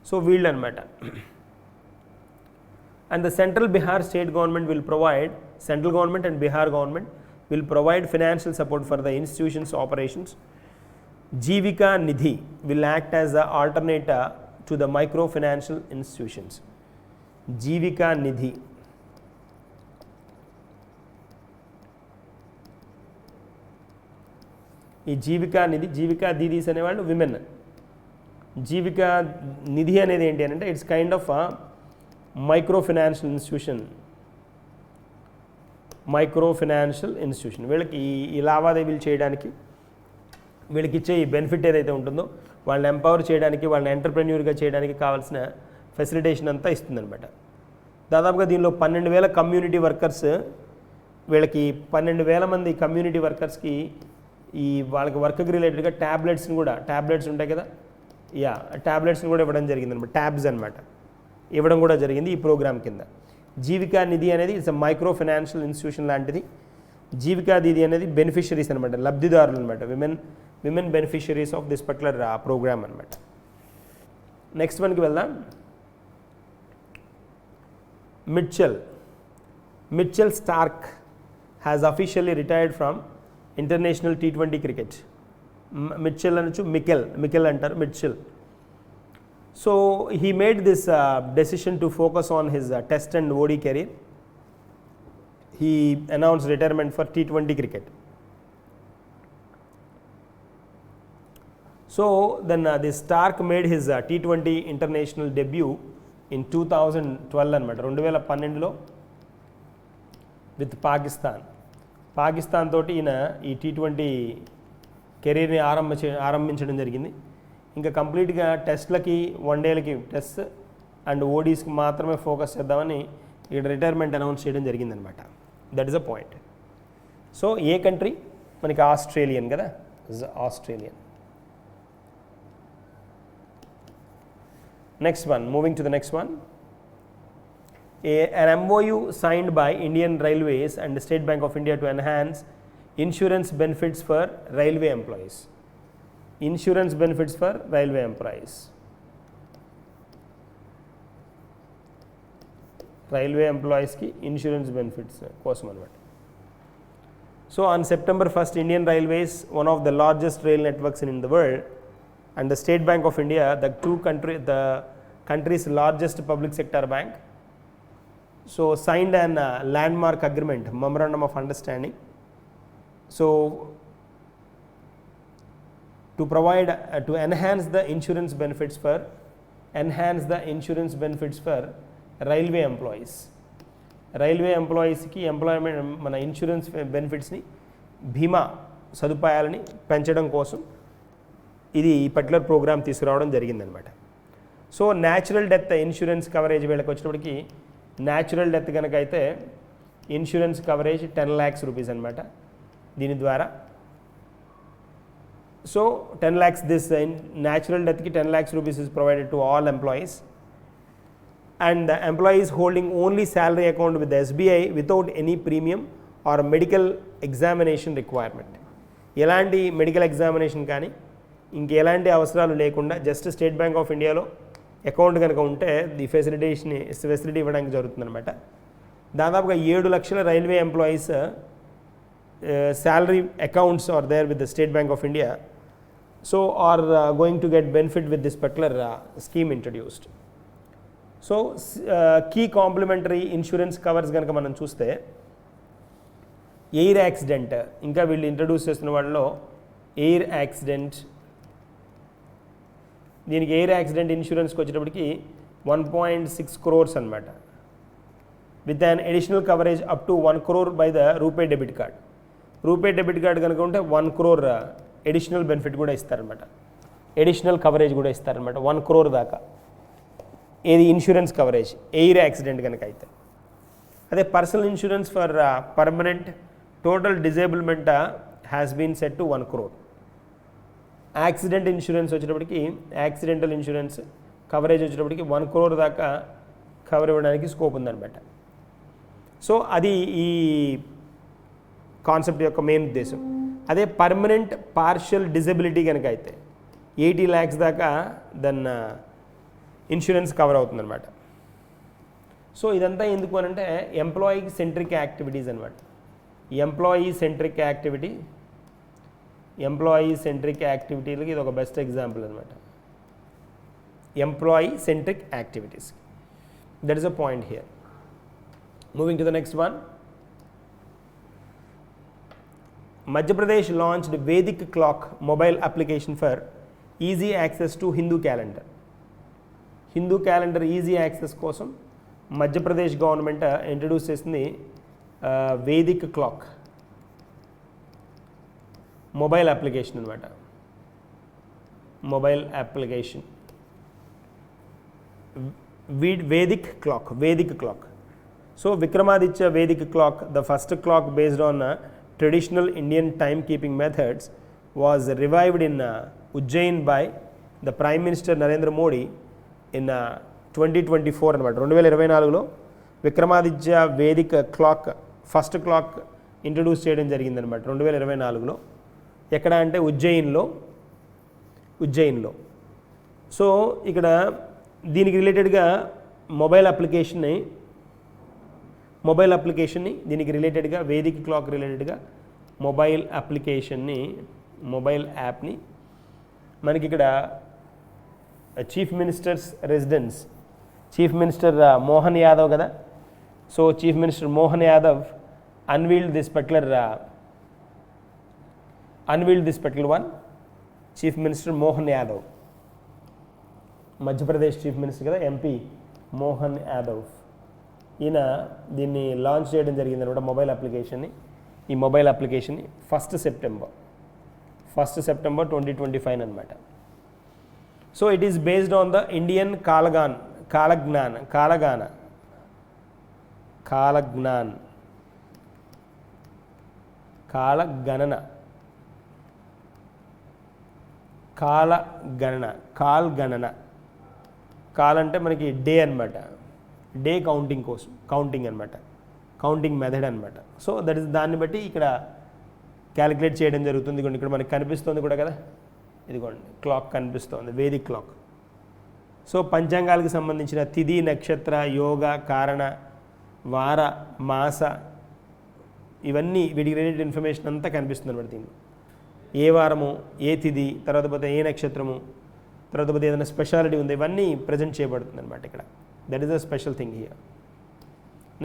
సో వీళ్ళు అనమాట. And the central government and Bihar government will provide financial support for the institution's operations. Jivika Nidhi will act as the alternative to the microfinancial institutions. Jivika Nidhi. ఈ జీవికా దీదీస్ అనేవాళ్ళు విమెన్. జీవికా నిధి అనేది ఏంటి అంటే ఇట్స్ కైండ్ ఆఫ్ మైక్రోఫైనాన్షియల్ ఇన్స్టిట్యూషన్. వీళ్ళకి ఈ లావాదేవీలు చేయడానికి, వీళ్ళకి ఇచ్చే ఈ బెనిఫిట్ ఏదైతే ఉంటుందో వాళ్ళని ఎంపవర్ చేయడానికి, వాళ్ళని ఎంటర్ప్రెన్యూర్గా చేయడానికి కావాల్సిన ఫెసిలిటేషన్ అంతా ఇస్తుందన్నమాట. దాదాపుగా దీనిలో 12,000 కమ్యూనిటీ వర్కర్స్, వీళ్ళకి 12,000 మంది కమ్యూనిటీ వర్కర్స్కి వాళ్ళకి వర్క్కి రిలేటెడ్గా ట్యాబ్లెట్స్ ఉంటాయి కదా, ట్యాబ్లెట్స్ని కూడా ఇవ్వడం జరిగింది అనమాట. ట్యాబ్స్ అనమాట ఇవ్వడం కూడా జరిగింది ఈ ప్రోగ్రామ్ కింద. జీవికా నిధి అనేది ఇట్స్ మైక్రో ఫైనాన్షియల్ ఇన్స్టిట్యూషన్ లాంటిది. జీవికా దీది అనేది బెనిఫిషరీస్ అనమాట, లబ్ధిదారులు అనమాట, women beneficiaries of this particular programme అనమాట. నెక్స్ట్ వన్కి వెళ్దాం. Mitchell Starc has officially retired from international T20 cricket. Mitchell అనొచ్చు, మికెల్ అంటారు, Mitchell. So he made this decision to focus on his test and OD career. He announced retirement for T20 cricket. So then this Stark made his T20 international debut in 2012 అనమాట, 2012లో with Pakistan తోటి ఈయన ఈ T20 కెరీర్ని ఆరంభించడం జరిగింది. ఇంకా కంప్లీట్గా టెస్ట్లకి, వన్డేలకి test and ఓడీస్కి మాత్రమే focus చేద్దామని ఇక్కడ రిటైర్మెంట్ అనౌన్స్ చేయడం జరిగిందనమాట. That is a point. So A country మనకి ఆస్ట్రేలియన్ కదా, Australian. Next one, moving to the next one. An MOU signed by Indian Railways and the State Bank of India to enhance insurance benefits for railway employees. Insurance benefits for railway employees. Railway employees ki insurance benefits kosam anamata. So on September 1st, Indian Railways, one of the largest rail networks in the world, and the State Bank of India, the country's largest public sector bank, so signed an landmark agreement, memorandum of understanding. So to provide to enhance the insurance benefits for railway employees. Railway employees ki employment mana insurance benefits ni bhima sadupayalani penchadam kosam ఇది ఈ particular programme తీసుకురావడం జరిగిందనమాట. So natural death insurance coverage వీళ్ళకి వచ్చినప్పటికి, natural death కనుక అయితే insurance coverage 10 lakhs rupees అనమాట దీని ద్వారా. సో 10 lakhs, దిస్ న్యాచురల్ డెత్కి 10 lakhs rupees is provided to all employees and the employee is holding only salary account with the SBI without any premium or medical examination requirement. ఎలాంటి medical examination కానీ ఇంకెలాంటి అవసరాలు లేకుండా just state bank of ఇండియాలో account కనుక ఉంటే the facility ఇవ్వడానికి జరుగుతుందన్నమాట. దాదాపుగా 7 లక్షల railway employees salary accounts are there with the State Bank of India, so are going to get benefit with this particular scheme introduced. So key complementary insurance covers ganaka manam chuste air accident, ఇంకా వీళ్ళు introduce చేస్తున్న వాళ్ళలో air accident, దీనికి air accident ఇన్సూరెన్స్కి వచ్చేటప్పటికి 1.6 crores అనమాట, with an additional coverage up to 1 crore by the RuPay debit card. RuPay debit card కనుక ఉంటే 1 crore additional benefit కూడా ఇస్తారనమాట, అడిషనల్ కవరేజ్ కూడా ఇస్తారనమాట 1 crore దాకా. ఏది ఇన్సూరెన్స్ కవరేజ్ ఎయిర్ యాక్సిడెంట్ కనుక అయితే. అదే personal insurance for permanent total disablement has been set to 1 crore. Accident insurance వచ్చేటప్పటికి యాక్సిడెంటల్ ఇన్సూరెన్స్ కవరేజ్ వచ్చేటప్పటికి 1 crore దాకా కవర్ ఇవ్వడానికి స్కోప్ ఉందన్నమాట. సో అది ఈ కాన్సెప్ట్ యొక్క మెయిన్ ఉద్దేశం. అదే పర్మనెంట్ పార్షియల్ డిజబిలిటీ కనుక అయితే 80 lakhs దాకా దాన్ని ఇన్సూరెన్స్ కవర్ అవుతుందన్నమాట. సో ఇదంతా ఎందుకు అని అంటే ఎంప్లాయీ సెంట్రిక్ యాక్టివిటీస్ అనమాట. ఎంప్లాయీ సెంట్రిక్ యాక్టివిటీలకి ఇది ఒక బెస్ట్ ఎగ్జాంపుల్ అనమాట. Employee centric activities, that is a point here. Moving to the next one. Madhya Pradesh launched Vedic clock mobile application for easy access to Hindu calendar. Hindu calendar easy access కోసం Madhya Pradesh government introduce చేసింది Vedic clock mobile application అనమాట. Mobile application Vedic clock. So Vikramaditya Vedic clock, the first clock based on traditional Indian time keeping methods was revived in Ujjain by the prime minister Narendra Modi in 2024 అనమాట. 2024లో Vikramaditya Vedic clock first clock introduce చేయడం జరిగిందనమాట 2024లో. ఎక్కడ అంటే ఉజ్జయిన్లో. So ఇక్కడ దీనికి రిలేటెడ్గా మొబైల్ అప్లికేషన్ని దీనికి రిలేటెడ్గా వేదిక్ క్లాక్ రిలేటెడ్గా మొబైల్ యాప్ని మనకి ఇక్కడ chief minister's residence, chief minister Mohan Yadav కదా. So chief minister Mohan Yadav unveiled this particular one. Chief minister Mohan Yadav, Madhya Pradesh chief minister కదా, ఎంపీ మోహన్ యాదవ్, ఈయన దీన్ని లాంచ్ చేయడం జరిగింది అనమాట మొబైల్ అప్లికేషన్ని. ఈ మొబైల్ అప్లికేషన్ని 1st September 2025 అనమాట. So it is based on the Indian కాలగణన. కాల్ అంటే మనకి డే అనమాట, డే కౌంటింగ్ అనమాట, కౌంటింగ్ మెథడ్ అనమాట. సో దట్ ఈస్ దాన్ని బట్టి ఇక్కడ క్యాలిక్యులేట్ చేయడం జరుగుతుంది. ఇక్కడ మనకి కనిపిస్తుంది కూడా కదా, ఇదిగోండి క్లాక్ కనిపిస్తుంది, వేదిక్ క్లాక్. సో పంచాంగాలకు సంబంధించిన తిథి, నక్షత్ర, యోగ, కారణ, వార, మాస, ఇవన్నీ వీటికి రిలేటెడ్ ఇన్ఫర్మేషన్ అంతా కనిపిస్తుంది అనమాట దీన్ని. ఏ వారము, ఏ తిథి, తర్వాత పోతే ఏ నక్షత్రము, తర్వాత పోతే ఏదైనా స్పెషాలిటీ ఉంది, ఇవన్నీ ప్రజెంట్ చేయబడుతుంది అనమాట ఇక్కడ. That is the special thing here.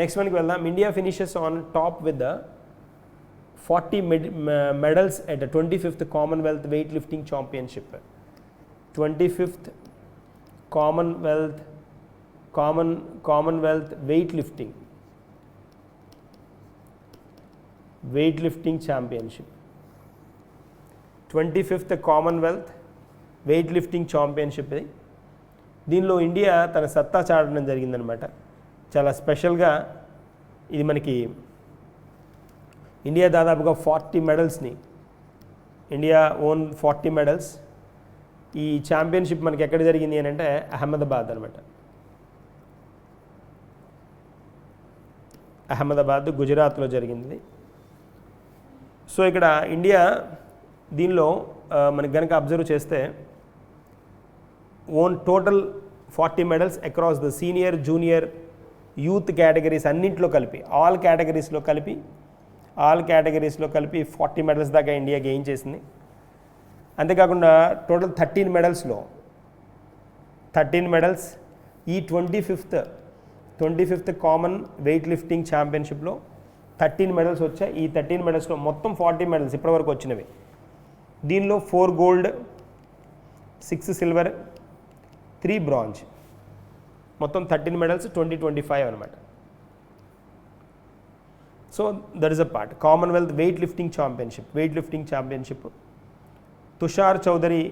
Next మనకి వెళ్దాం. India finishes on top with the 40 medals at the 25th Commonwealth Weightlifting Championship. 25th Commonwealth Weightlifting Championship. 25th Commonwealth Weightlifting Championship. దీనిలో ఇండియా తన సత్తా చాటడం జరిగిందనమాట. చాలా స్పెషల్గా ఇది మనకి ఇండియా దాదాపుగా 40 మెడల్స్ని, ఇండియా ఓన్ 40 మెడల్స్. ఈ ఛాంపియన్షిప్ మనకి ఎక్కడ జరిగింది అని అంటే అహ్మదాబాద్ అనమాట. అహ్మదాబాద్ గుజరాత్లో జరిగింది. సో ఇక్కడ ఇండియా దీనిలో మనకి కనుక అబ్జర్వ్ చేస్తే own total 40 medals across the senior junior youth categories అన్నింటిలో కలిపి ఆల్ కేటగిరీస్లో కలిపి 40 మెడల్స్ దాకా ఇండియా గెయిన్ చేసింది. అంతేకాకుండా టోటల్ 13 మెడల్స్లో 13 మెడల్స్ ఈ 25th కామన్ వెయిట్ లిఫ్టింగ్ ఛాంపియన్షిప్లో 13 మెడల్స్ వచ్చాయి. ఈ 13 మెడల్స్లో మొత్తం 40 మెడల్స్ ఇప్పటివరకు వచ్చినవి. దీనిలో 4 గోల్డ్, 6 సిల్వర్, 3 బ్రాంజ్, మొత్తం 13 మెడల్స్ 2025 అనమాట. So that is a part. Commonwealth weight lifting championship Tushar Chaudhary,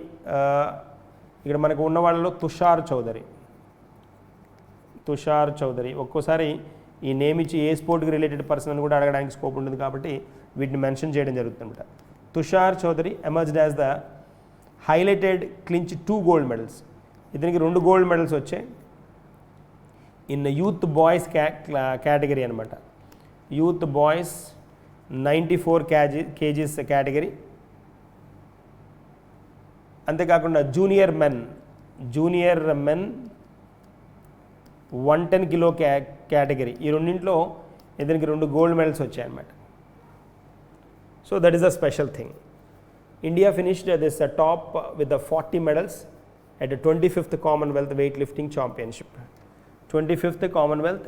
ఇక్కడ మనకు ఉన్న వాళ్ళలో తుషార్ చౌదరి ఒక్కోసారి ఈ నేమ్ ఇచ్చి ఏ స్పోర్ట్కి రిలేటెడ్ పర్సన్ అని కూడా అడగడానికి స్కోప్ ఉంటుంది కాబట్టి వీటిని మెన్షన్ చేయడం జరుగుతుందన్నమాట. Tushar Chaudhary emerged as the highlighted clinch 2 gold medals. ఇతనికి 2 గోల్డ్ మెడల్స్ వచ్చాయి ఇన్ యూత్ బాయ్స్ కేటగిరీ అనమాట. Youth boys 94 kgs category. అంతేకాకుండా జూనియర్ మెన్ 110 కిలో కేటగిరీ, ఈ రెండింటిలో ఇతనికి 2 గోల్డ్ మెడల్స్ వచ్చాయన్నమాట. So that is a special thing. India finished this top with the 40 medals at the 25th Commonwealth Weightlifting Championship. 25th Commonwealth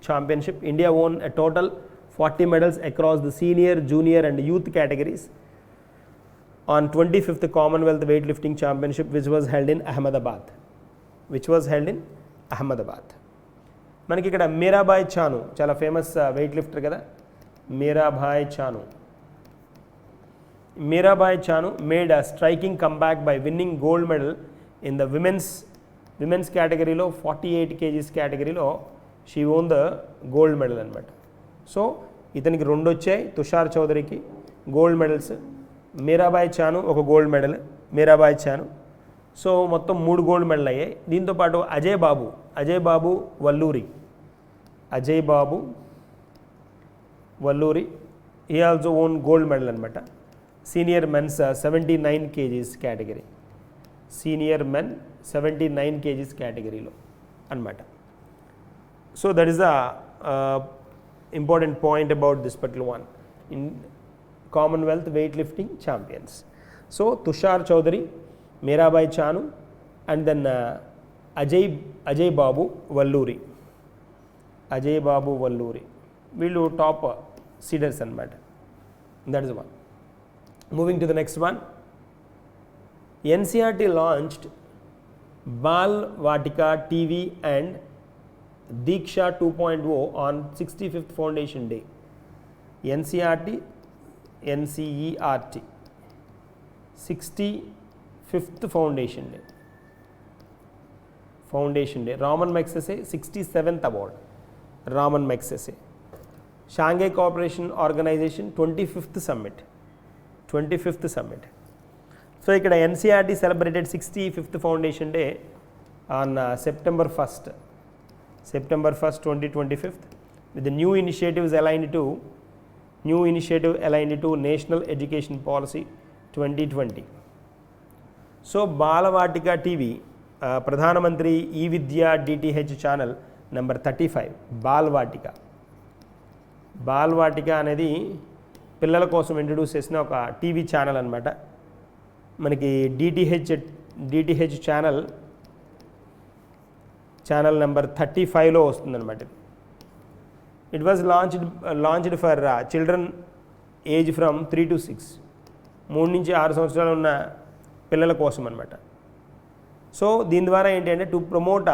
Championship, India won a total 40 medals across the senior, junior and youth categories on 25th Commonwealth Weightlifting Championship, which was held in Ahmedabad. మనకి ఇక్కడ మీరాబాయ్ చాను చాలా famous weightlifter కదా. Mirabai Chanu made a striking comeback by winning gold medal in the women's కేటగిరీలో 48 kgs కేటగిరీలో she own the gold medal అనమాట. So ఇతనికి 2 వచ్చాయి, Tushar చౌదరికి gold medals, Mirabai Chanu ఒక గోల్డ్ మెడల్. సో మొత్తం 3 గోల్డ్ మెడల్ అయ్యాయి. దీంతోపాటు Ajay Babu Valluri he also won gold medal అనమాట. Senior men's 79 kgs category, senior men 79 kgs కేటగిరీలో అనమాట. So that is the important point about this particular one in Commonwealth wait lifting champions. So Tushar Chaudhary, Mirabai Chanu and then Ajay Babu Valluri వీళ్ళు top seeders అనమాట. That is one. Moving to the next one, NCERT launched Bal Vatika TV and Diksha 2.0 on 65th Foundation Day. NCERT 65th Foundation Day. Raman Magsaysay 67th award. Raman Magsaysay. Shanghai Cooperation Organization 25th Summit. So ఇక్కడ NCERT celebrated 65th Foundation Day on September 1st, 2025 with the new initiative aligned to National Education Policy 2020. So Balvatika TV ప్రధానమంత్రి ఈ విద్యా DTH channel number 35 బాల్వాటిక అనేది పిల్లల కోసం introduce చేసిన ఒక TV channel అనమాట. మనకి డిటిహెచ్ ఛానల్ నెంబర్ 35లో వస్తుందన్నమాట. It was launched for children age from 3 to 6, 3 నుంచి 6 సంవత్సరాలు ఉన్న పిల్లల కోసం అనమాట. సో దీని ద్వారా ఏంటంటే to promote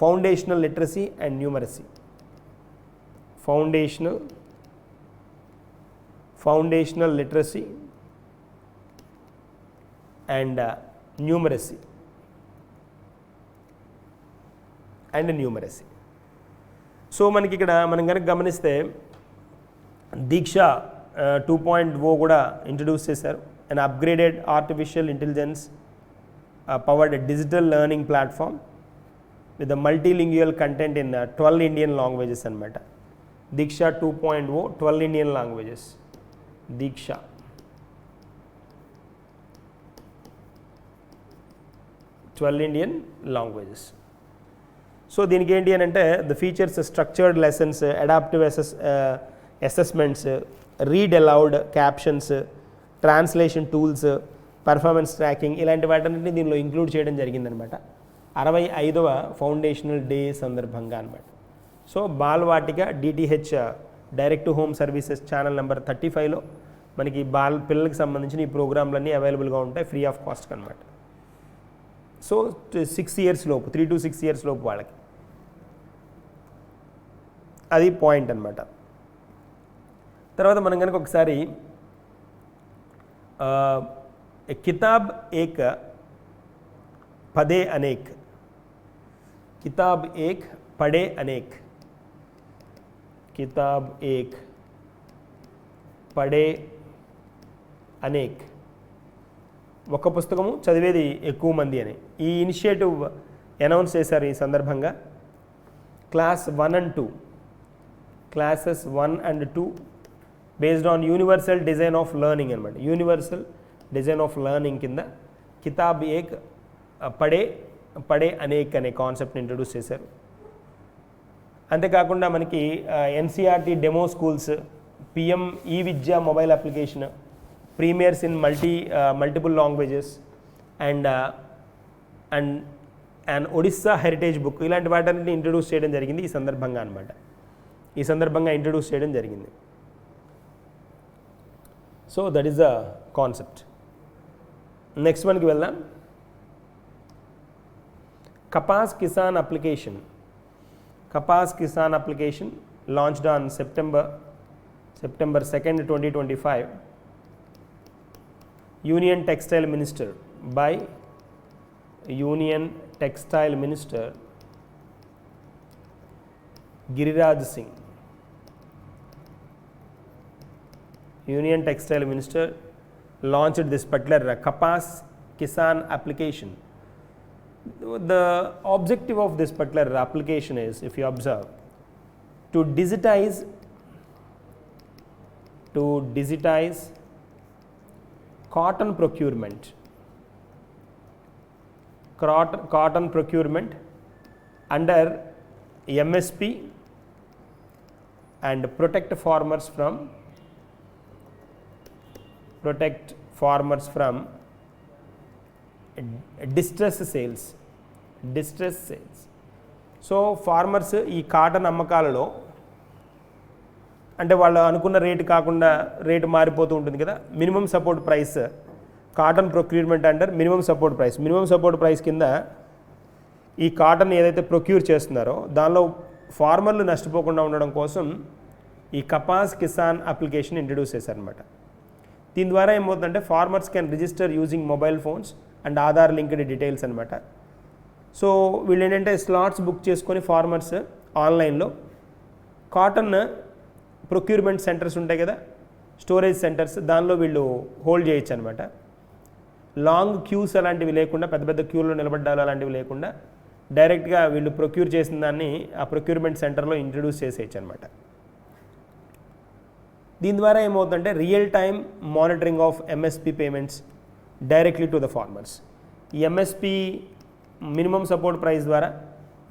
foundational literacy and numeracy. Foundational literacy and numeracy. So మనకి ఇక్కడ మనం కనుక గమనిస్తే దీక్ష 2.0 కూడా ఇంట్రడ్యూస్ చేశారు. And upgraded artificial intelligence powered digital learning platform with the multilingual content in 12 Indian languages అనమాట. దీక్ష 2.0 12 ఇండియన్ లాంగ్వేజెస్. దీక్ష ఇండియన్ లాంగ్వేజెస్. సో దీనికి ఏంటి అని అంటే the features structured lessons, adaptive assessments, read allowed captions, translation tools, performance tracking ఇలాంటి వాటన్నిటిని దీనిలో include చేయడం జరిగిందనమాట 65వ ఫౌండేషనల్ డే సందర్భంగా అనమాట. So Balvatika DTH direct to home services channel number 35లో మనకి పిల్లలకి సంబంధించిన ఈ ప్రోగ్రాంలన్నీ అవైలబుల్గా ఉంటాయి ఫ్రీ ఆఫ్ కాస్ట్ అనమాట. సో 6 years లోపు 3 to 6 years లోపు వాళ్ళకి అది పాయింట్ అనమాట. తర్వాత మనం కనుక ఒకసారి కితాబ్ ఏక్ పదే అనేక్, కితాబ్ ఏక్ పడే అనేక్, కితాబ్ ఏక్ పడే అనేక్, ఒక పుస్తకము చదివేది ఎక్కువ మంది అని ఈ ఇనిషియేటివ్ అనౌన్స్ చేశారు ఈ సందర్భంగా. Class 1 and 2 classes 1 and 2 based on universal design of learning అనమాట. యూనివర్సల్ డిజైన్ ఆఫ్ లెర్నింగ్ కింద కితాబ్ ఏక్ పడే అనేక్ అనే కాన్సెప్ట్ని ఇంట్రడ్యూస్ చేశారు. అంతేకాకుండా మనకి NCERT demo schools, PM e Vidya mobile application, premieres in multiple languages and Odisha heritage book ఇలాంటి వాటిని ఇంట్రడ్యూస్ చేయడం జరిగింది ఈ సందర్భంగా అనమాట. ఈ సందర్భంగా ఇంట్రడ్యూస్ చేయడం జరిగింది. So that is the concept. Next మనకి వెళ్దాం. Kapas Kisan application, Kapas Kisan application launched on September 2nd, 2025. Union Textile Minister by Union Textile Minister Giriraj Singh. Union Textile Minister launched this particular Kapas Kisan application. The objective of this particular application is, if you observe, to digitize cotton procurement, under MSP and protect farmers from distress sales. So farmers ఈ cotton అమ్మకాలలో అంటే వాళ్ళు అనుకున్న rate కాకుండా rate మారిపోతూ ఉంటుంది కదా. Minimum support price, cotton procurement under minimum support price కింద ఈ కాటన్ ఏదైతే ప్రొక్యూర్ చేస్తున్నారో దానిలో ఫార్మర్లు నష్టపోకుండా ఉండడం కోసం ఈ కపాస్ కిసాన్ అప్లికేషన్ ఇంట్రడ్యూస్ చేశారనమాట. దీని ద్వారా ఏమవుతుందంటే farmers can register using mobile phones and Aadhaar linked details అనమాట. సో వీళ్ళు ఏంటంటే స్లాట్స్ బుక్ చేసుకొని ఫార్మర్స్ ఆన్లైన్లో కాటన్ ప్రొక్యూర్మెంట్ సెంటర్స్ ఉంటాయి కదా, స్టోరేజ్ సెంటర్స్, దానిలో వీళ్ళు హోల్డ్ చేయొచ్చు అనమాట. లాంగ్ క్యూస్ అలాంటివి లేకుండా, పెద్ద పెద్ద క్యూలో నిలబడ్డాలు అలాంటివి లేకుండా డైరెక్ట్గా వీళ్ళు ప్రొక్యూర్ చేసిన దాన్ని ఆ ప్రొక్యూర్మెంట్ సెంటర్లో ఇంట్రడ్యూస్ చేసేయచ్చు అనమాట. దీని ద్వారా ఏమవుతుందంటే real time monitoring of MSP payments directly to the farmers. ఈ ఎంఎస్పి మినిమం సపోర్ట్ ప్రైస్ ద్వారా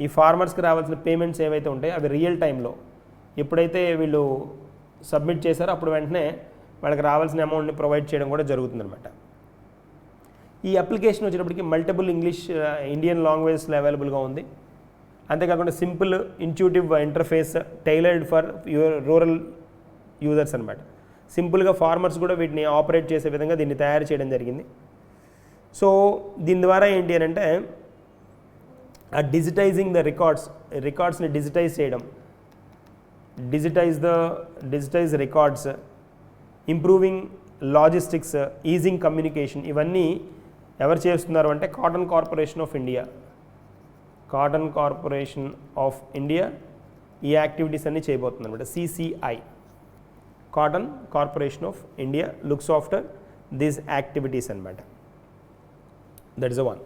ఈ ఫార్మర్స్కి రావాల్సిన పేమెంట్స్ ఏవైతే ఉంటాయో అవి రియల్ టైంలో ఎప్పుడైతే వీళ్ళు సబ్మిట్ చేశారో అప్పుడు వెంటనే వాళ్ళకి రావాల్సిన అమౌంట్ని ప్రొవైడ్ చేయడం కూడా జరుగుతుందన్నమాట. ఈ అప్లికేషన్ వచ్చేటప్పటికి మల్టిపుల్ ఇండియన్ లాంగ్వేజెస్లో అవైలబుల్గా ఉంది. అంతేకాకుండా simple intuitive interface tailored for rural users అనమాట. సింపుల్గా ఫార్మర్స్ కూడా వీటిని ఆపరేట్ చేసే విధంగా దీన్ని తయారు చేయడం జరిగింది. సో దీని ద్వారా ఏంటి అని అంటే డిజిటైజింగ్ ద రికార్డ్స్ని డిజిటైజ్ చేయడం, digitize records, improving logistics, easing communication, ఇవన్నీ ఎవరు చేస్తున్నారు అంటే కాటన్ కార్పొరేషన్ ఆఫ్ ఇండియా ఈ యాక్టివిటీస్ అన్నీ చేయబోతుంది అనమాట. CCI cotton corporation of India looks after these activities అనమాట. That is the one.